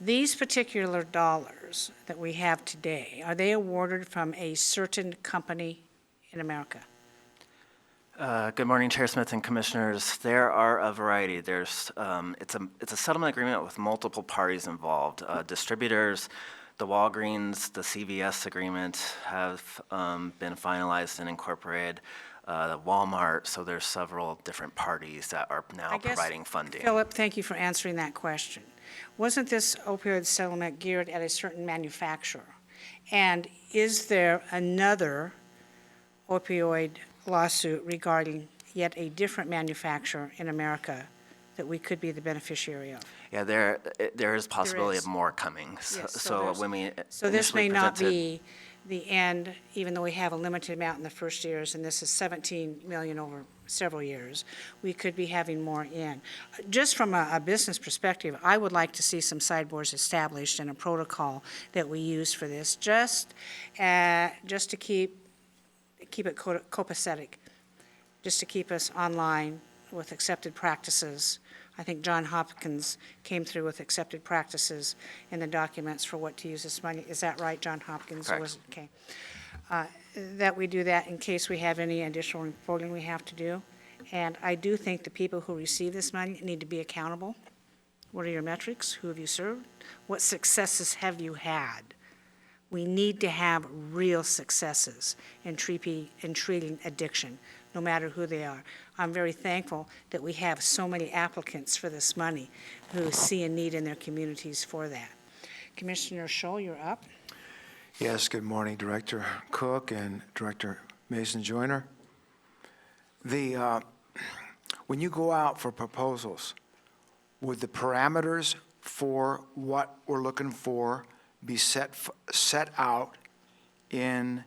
These particular dollars that we have today, are they awarded from a certain company in America? Good morning, Chair Smith and Commissioners. There are a variety. It's a settlement agreement with multiple parties involved. Distributors, the Walgreens, the CVS agreement have been finalized and incorporated. Walmart, so there's several different parties that are now providing funding. Philip, thank you for answering that question. Wasn't this opioid settlement geared at a certain manufacturer? And is there another opioid lawsuit regarding yet a different manufacturer in America that we could be the beneficiary of? Yeah, there is possibility of more coming. Yes, So when we So this initially may not presented- be the end, even though we have a limited amount in the first years, and this is 17 million over several years. We could be having more in. Just from a business perspective, I would like to see some sideboards established and a protocol that we use for this, just to keep it copacetic, just to keep us online with accepted practices. I think John Hopkins came through with accepted practices in the documents for what to use this money. Is that right, John Hopkins? Correct. Was it? Okay. That we do that in case we have any additional reporting we have to do. And I do think the people who receive this money need to be accountable. What are your metrics? Who have you served? What successes have you had? We need to have real successes in treating addiction, no matter who they are. I'm very thankful that we have so many applicants for this money who see a need in their communities for that. Commissioner Scholl, you're up. Yes, good morning, Director Cook and Director Mason-Joyner. When you go out for proposals, would the parameters for what we're looking for be set out in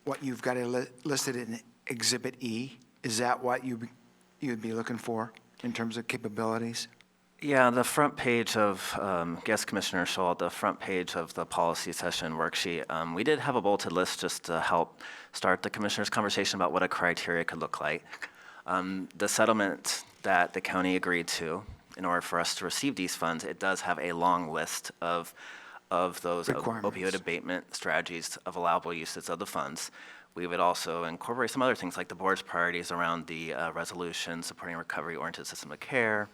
what you've got listed in Exhibit E? Is that what you'd be looking for in terms of capabilities? Yeah, the front page of, yes, Commissioner Scholl, the front page of the policy session worksheet, we did have a bulleted list just to help start the commissioner's conversation about what a criteria could look like. The settlement that the county agreed to, in order for us to receive these funds, it does have a long list of those opioid abatement strategies of allowable uses of the funds. We would also incorporate some other things like the board's priorities around the resolution supporting recovery-oriented system of care.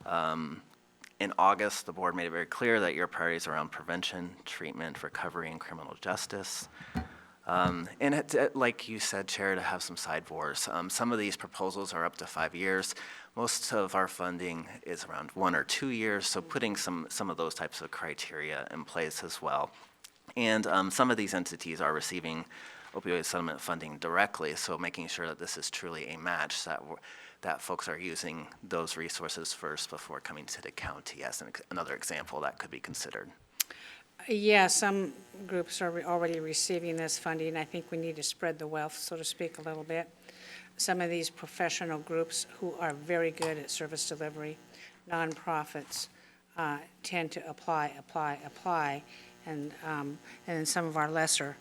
In August, the board made it very clear that your priorities are around prevention, treatment, recovery, and criminal justice. And like you said, Chair, to have some sideboards. Some of these proposals are up to 5 years. Most of our funding is around 1 or 2 years, so putting some of those types of criteria in place as well. And some of these entities are receiving opioid settlement funding directly, so making sure that this is truly a match, that folks are using those resources first before coming to the county as another example that could be considered. Yeah, some groups are already receiving this funding. I think we need to spread the wealth, so to speak, a little bit. Some of these professional groups who are very good at service delivery, nonprofits, tend to apply, and then some of our lesser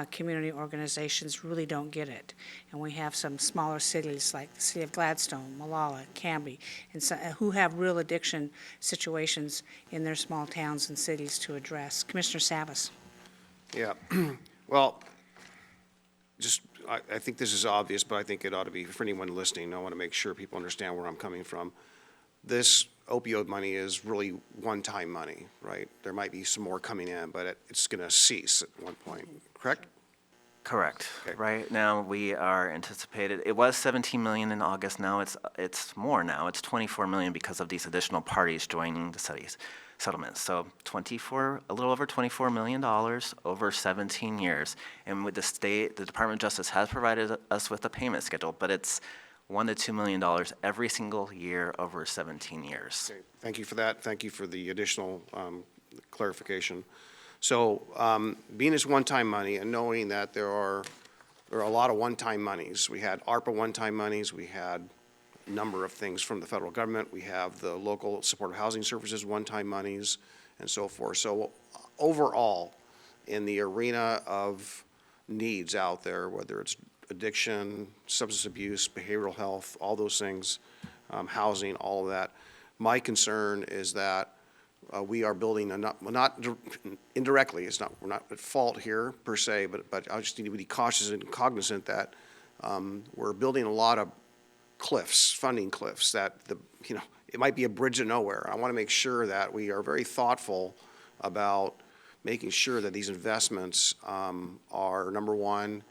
community organizations really don't get it. And we have some smaller cities like the city of Gladstone, Malala, Canby, and who have real addiction situations in their small towns and cities to address. Commissioner Savas. Yeah, well, I think this is obvious, but I think it ought to be, for anyone listening, I want to make sure people understand where I'm coming from. This opioid money is really one-time money, right? There might be some more coming in, but it's going to cease at one point, correct? Correct. Right now, we are anticipated, it was 17 million in August, now it's more now, it's 24 million because of these additional parties joining the settlements. So a little over $24 million over 17 years. And with the state, the Department of Justice has provided us with a payment schedule, but it's $1 to $2 million every single year over 17 years. Okay, thank you for that. Thank you for the additional clarification. So being this one-time money and knowing that there are a lot of one-time monies. We had ARPA one-time monies. We had a number of things from the federal government. We have the local supportive housing services one-time monies and so forth. So overall, in the arena of needs out there, whether it's addiction, substance abuse, behavioral health, all those things, housing, all of that, my concern is that we are building indirectly, we're not at fault here per se, but I just need to be cautious and cognizant that we're building a lot of cliffs, funding cliffs that it might be a bridge to nowhere. I want to make sure that we are very thoughtful about making sure that these investments are, number one,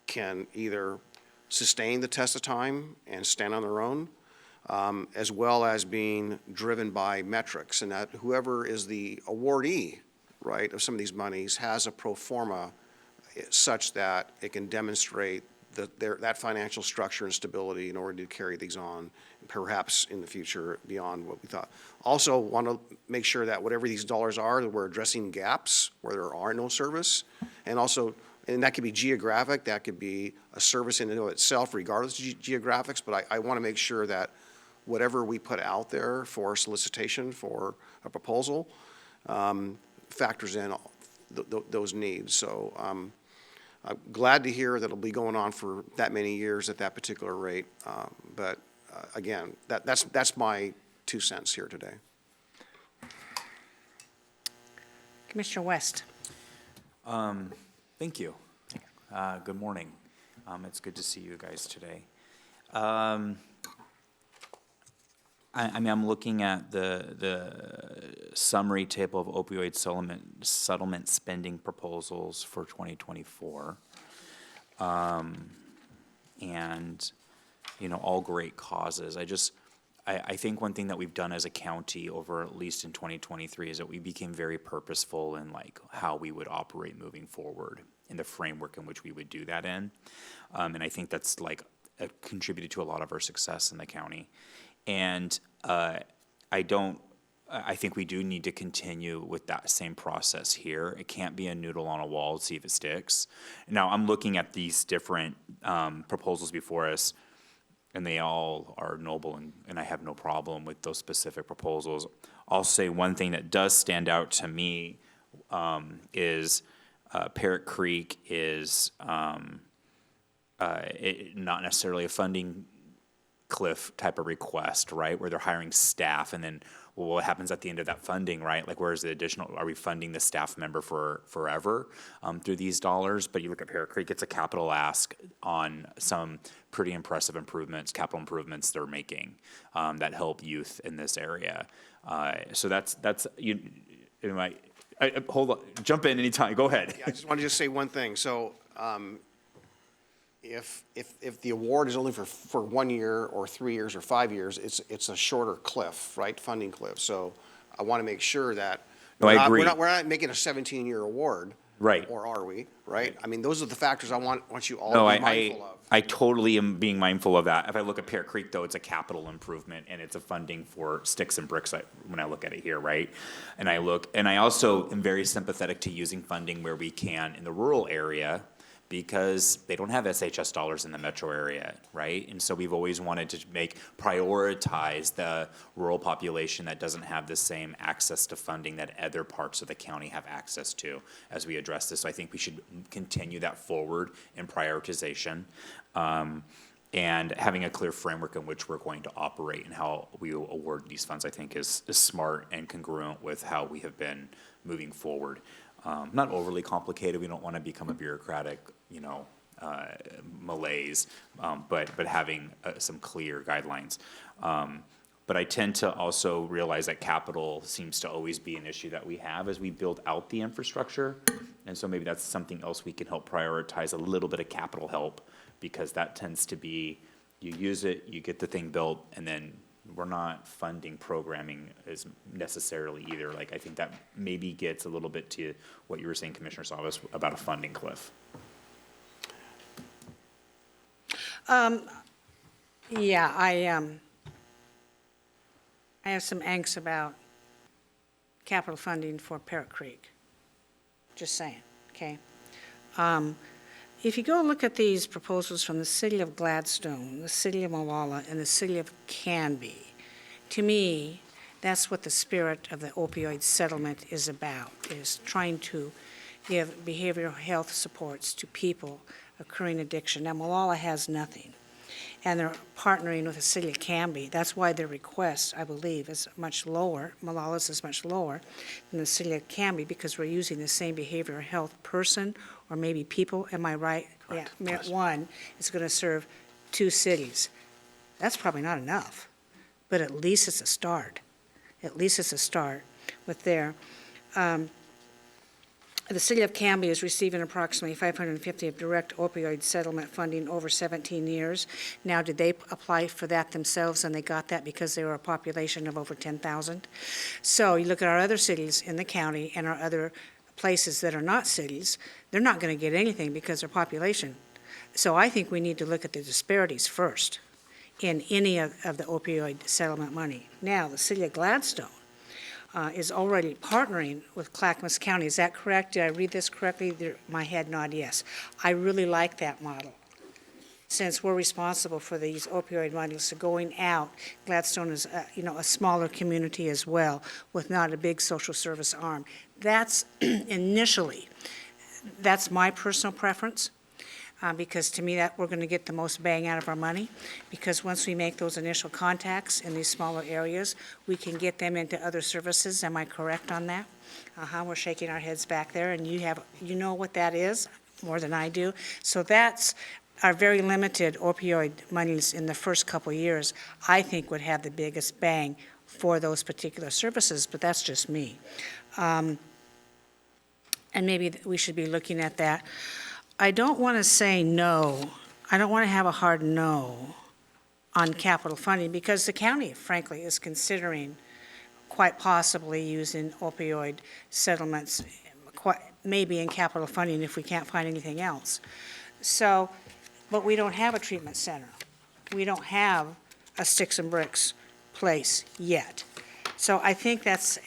can either sustain the test of time and stand on their own, as well as being driven by metrics, and that whoever is the awardee, right, of some of these monies has a pro forma such that it can demonstrate that financial structure and stability in order to carry these on, perhaps in the future beyond what we thought. Also want to make sure that whatever these dollars are, that we're addressing gaps where there are no service, and also, and that could be geographic, that could be a service in and of itself regardless of geographics, but I want to make sure that whatever we put out there for solicitation for a proposal factors in those needs. So I'm glad to hear that it'll be going on for that many years at that particular rate. But again, that's my 2 cents here today. Commissioner West. Thank you. Good morning. It's good to see you guys today. I mean, I'm looking at the summary table of opioid settlement spending proposals for 2024. And, all great causes. I think one thing that we've done as a county over, at least in 2023, is that we became very purposeful in how we would operate moving forward in the framework in which we would do that in. And I think that's contributed to a lot of our success in the county. And I think we do need to continue with that same process here. It can't be a noodle on a wall to see if it sticks. Now, I'm looking at these different proposals before us, and they all are noble, and I have no problem with those specific proposals. I'll say one thing that does stand out to me is Parrot Creek is not necessarily a funding cliff type of request, right, where they're hiring staff, and then what happens at the end of that funding, right? Where's the additional, are we funding the staff member for forever through these dollars? But you look at Parrot Creek, it's a capital ask on some pretty impressive improvements, capital improvements they're making that help youth in this area. So that's you. Hold on, jump in anytime. Go ahead. Yeah, I just want to say one thing. So if the award is only for 1 year or 3 years or 5 years, it's a shorter cliff, right? Funding cliff. So I want to make sure that I agree. We're not making a 17-year award, right? Or are we? Right? I mean, those are the factors I want you all to be mindful of. I totally am being mindful of that. If I look at Parrot Creek, though, it's a capital improvement, and it's a funding for sticks and bricks when I look at it here, right? And I also am very sympathetic to using funding where we can in the rural area, because they don't have SHS dollars in the metro area, right? And so we've always wanted to prioritize the rural population that doesn't have the same access to funding that other parts of the county have access to as we address this. So I think we should continue that forward in prioritization, and having a clear framework in which we're going to operate and how we award these funds, I think is smart and congruent with how we have been moving forward. Not overly complicated. We don't want to become a bureaucratic, malaise, but having some clear guidelines. But I tend to also realize that capital seems to always be an issue that we have as we build out the infrastructure. And so maybe that's something else we can help prioritize, a little bit of capital help, because that tends to be, you use it, you get the thing built, and then we're not funding programming as necessarily either. Like, I think that maybe gets a little bit to what you were saying, Commissioner Savas, about a funding cliff. Yeah, I have some angst about capital funding for Parrot Creek. Just saying, okay? If you go look at these proposals from the city of Gladstone, the city of Molalla, and the city of Canby, to me, that's what the spirit of the opioid settlement is about, is trying to give behavioral health supports to people occurring addiction. Now, Molalla has nothing, and they're partnering with the city of Canby. That's why their request, I believe, is much lower. Mollalla's is much lower than the city of Canby, because we're using the same behavioral health person, or maybe people, am I right? Correct. Yeah, Yes. one is going to serve 2 cities. That's probably not enough, but at least it's a start. At least it's a start with their, the city of Canby is receiving approximately $550 of direct opioid settlement funding over 17 years. Now, did they apply for that themselves, and they got that because they were a population of over 10,000? So you look at our other cities in the county and our other places that are not cities, they're not going to get anything because their population. So I think we need to look at the disparities first in any of the opioid settlement money. Now, the city of Gladstone is already partnering with Clackamas County. Is that correct? Did I read this correctly? My head nod yes. I really like that model. Since we're responsible for these opioid monies, so going out, Gladstone is, a smaller community as well, with not a big social service arm. That's initially, that's my personal preference, because to me that we're going to get the most bang out of our money, because once we make those initial contacts in these smaller areas, we can get them into other services. Am I correct on that? We're shaking our heads back there, and you know what that is more than I do. So that's our very limited opioid monies in the first couple of years, I think would have the biggest bang for those particular services, but that's just me. And maybe we should be looking at that. I don't want to say no. I don't want to have a hard no on capital funding, because the county, frankly, is considering quite possibly using opioid settlements, maybe in capital funding if we can't find anything else. So, but we don't have a treatment center. We don't have a sticks and bricks place yet. So I think that's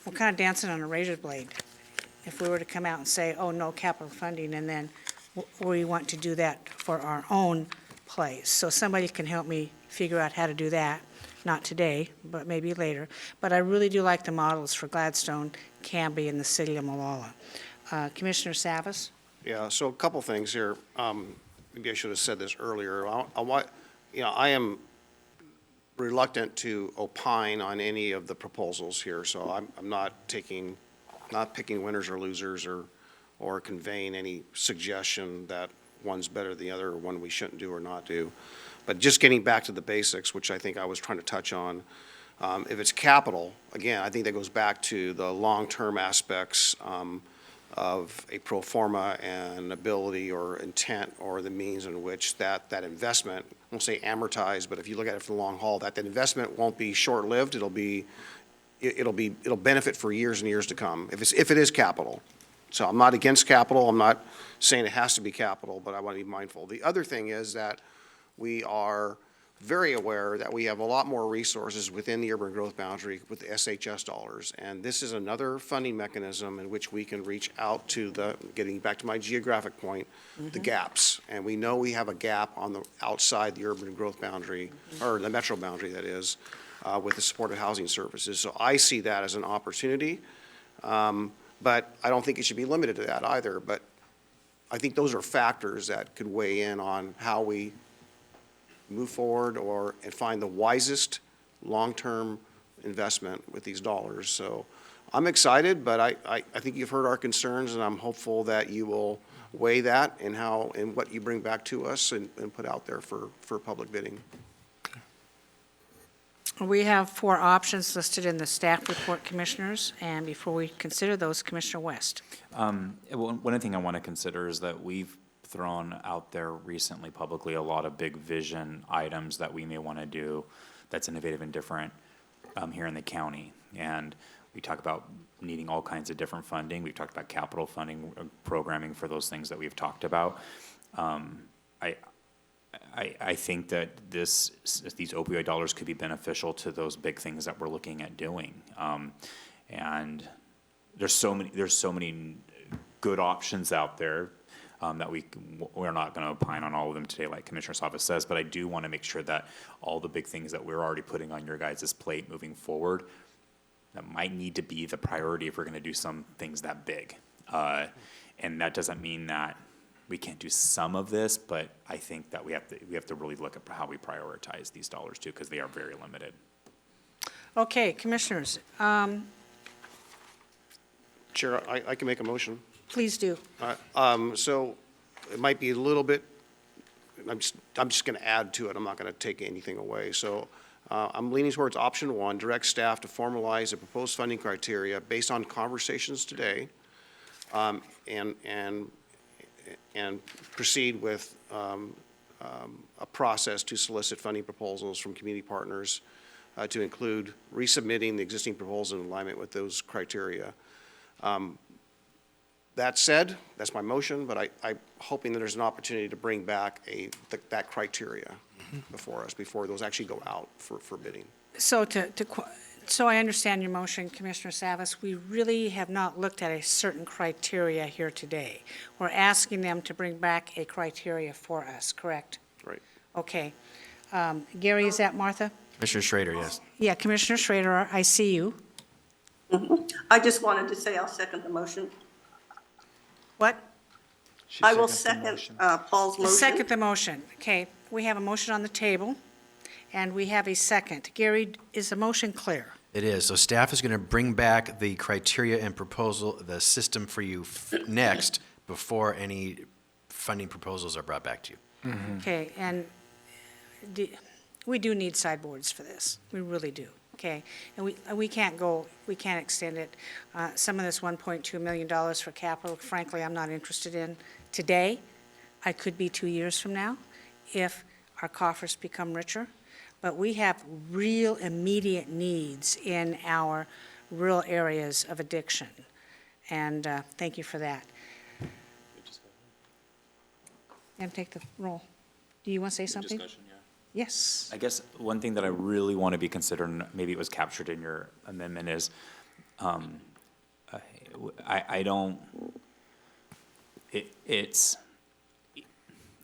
we're kind of dancing on a razor blade if we were to come out and say, oh, no capital funding, and then we want to do that for our own place. So somebody can help me figure out how to do that, not today, but maybe later. But I really do like the models for Gladstone, Canby, and the city of Molalla. Commissioner Savas? Yeah, so a couple things here. Maybe I should have said this earlier. I am reluctant to opine on any of the proposals here, so I'm not picking winners or losers or conveying any suggestion that one's better than the other or one we shouldn't do or not do. But just getting back to the basics, which I think I was trying to touch on, if it's capital, again, I think that goes back to the long-term aspects of a pro forma and ability or intent or the means in which that investment, I won't say amortized, but if you look at it for the long haul, that investment won't be short-lived. It'll benefit for years and years to come if it is capital. So I'm not against capital. I'm not saying it has to be capital, but I want to be mindful. The other thing is that we are very aware that we have a lot more resources within the urban growth boundary with the SHS dollars. And this is another funding mechanism in which we can reach out to getting back to my geographic point, the gaps. And we know we have a gap on the outside the urban growth boundary, or the metro boundary that is, with the supportive housing services. So I see that as an opportunity, but I don't think it should be limited to that either. But I think those are factors that could weigh in on how we move forward and find the wisest long-term investment with these dollars. So I'm excited, but I think you've heard our concerns, and I'm hopeful that you will weigh that in what you bring back to us and put out there for public bidding. We have 4 options listed in the staff report, Commissioners, and before we consider those, Commissioner West. One thing I want to consider is that we've thrown out there recently publicly a lot of big vision items that we may want to do that's innovative and different here in the county. And we talk about needing all kinds of different funding. We've talked about capital funding, programming for those things that we've talked about. I think that these opioid dollars could be beneficial to those big things that we're looking at doing. And there's so many good options out there that we're not going to opine on all of them today, like Commissioner Savas says, but I do want to make sure that all the big things that we're already putting on your guys' plate moving forward, that might need to be the priority if we're going to do some things that big. And that doesn't mean that we can't do some of this, but I think that we have to really look at how we prioritize these dollars too, because they are very limited. Okay, Commissioners, Chair, I can make a motion. please do. So it might be a little bit, I'm just going to add to it. I'm not going to take anything away. So I'm leaning towards option 1, direct staff to formalize the proposed funding criteria based on conversations today, and proceed with a process to solicit funding proposals from community partners to include resubmitting the existing proposal in alignment with those criteria. That said, that's my motion, but I'm hoping that there's an opportunity to bring back that criteria before those actually go out for bidding. So so I understand your motion, Commissioner Savas. We really have not looked at a certain criteria here today. We're asking them to bring back a criteria for us, correct? Right. Okay. Gary, is that Martha? Commissioner Schrader, yes. Yeah, Commissioner Schrader, I see you. I just wanted to say I'll second the motion. What? She I will seconds the second motion. Paul's motion. Second the motion. Okay, we have a motion on the table, and we have a second. Gary, is the motion clear? It is. So staff is going to bring back the criteria and proposal, the system for you next before any funding proposals are brought back to you. Okay, and we do need sideboards for this. We really do, okay? And we can't extend it. Some of this $1.2 million for capital, frankly, I'm not interested in today. I could be 2 years from now if our coffers become richer. But we have real immediate needs in our rural areas of addiction. And thank you for that. And take the roll. Do you want to say something? Yes. I guess one thing that I really want to be considering, maybe it was captured in your amendment, is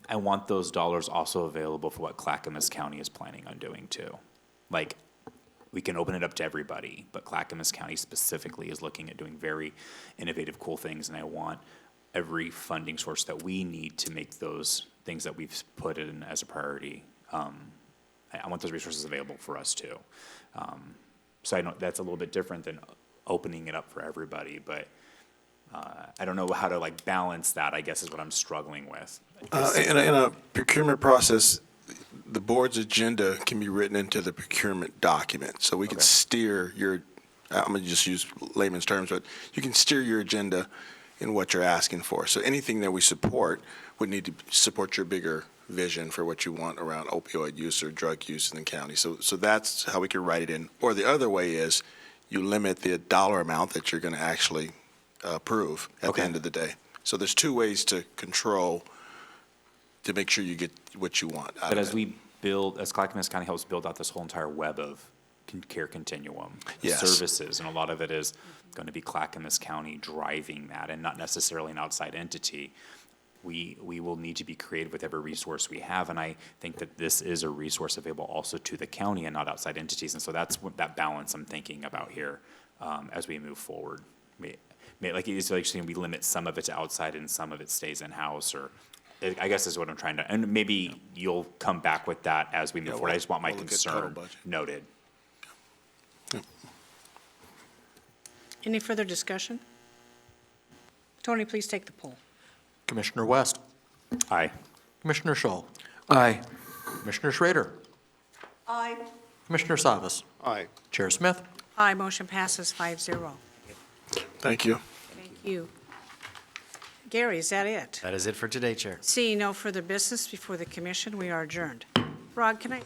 I want those dollars also available for what Clackamas County is planning on doing too. Like, we can open it up to everybody, but Clackamas County specifically is looking at doing very innovative, cool things, and I want every funding source that we need to make those things that we've put in as a priority. I want those resources available for us too. So I know that's a little bit different than opening it up for everybody, but I don't know how to like balance that, I guess, is what I'm struggling with. In a procurement process, the board's agenda can be written into the procurement document. So we can steer your, I'm going to just use layman's terms, but you can steer your agenda in what you're asking for. So anything that we support would need to support your bigger vision for what you want around opioid use or drug use in the county. So that's how we can write it in. Or the other way is you limit the dollar amount that you're going to actually approve at the end of the day. So there's 2 ways to control, to make sure you get what you want out But of as it. we build, as Clackamas County helps build out this whole entire web of care continuum Yes. services, and a lot of it is going to be Clackamas County driving that and not necessarily an outside entity, we will need to be creative with every resource we have, and I think that this is a resource available also to the county and not outside entities, and so that's what that balance I'm thinking about here as we move forward. Like you're saying, we limit some of it to outside and some of it stays in-house, or I guess is what I'm trying to, and maybe you'll come back with that as we move forward. I just want my we'll look at total concern budget. noted. Any further discussion? Tony, please take the poll. Commissioner West, Aye. Commissioner Scholl, Aye. Commissioner Schrader, Aye. Commissioner Savas. Aye. Chair Smith. Aye, motion passes 5-0. Thank you. Thank you. Gary, is that it? That is it for today, Chair. Seeing no further business before the commission, we are adjourned. Rod, can I?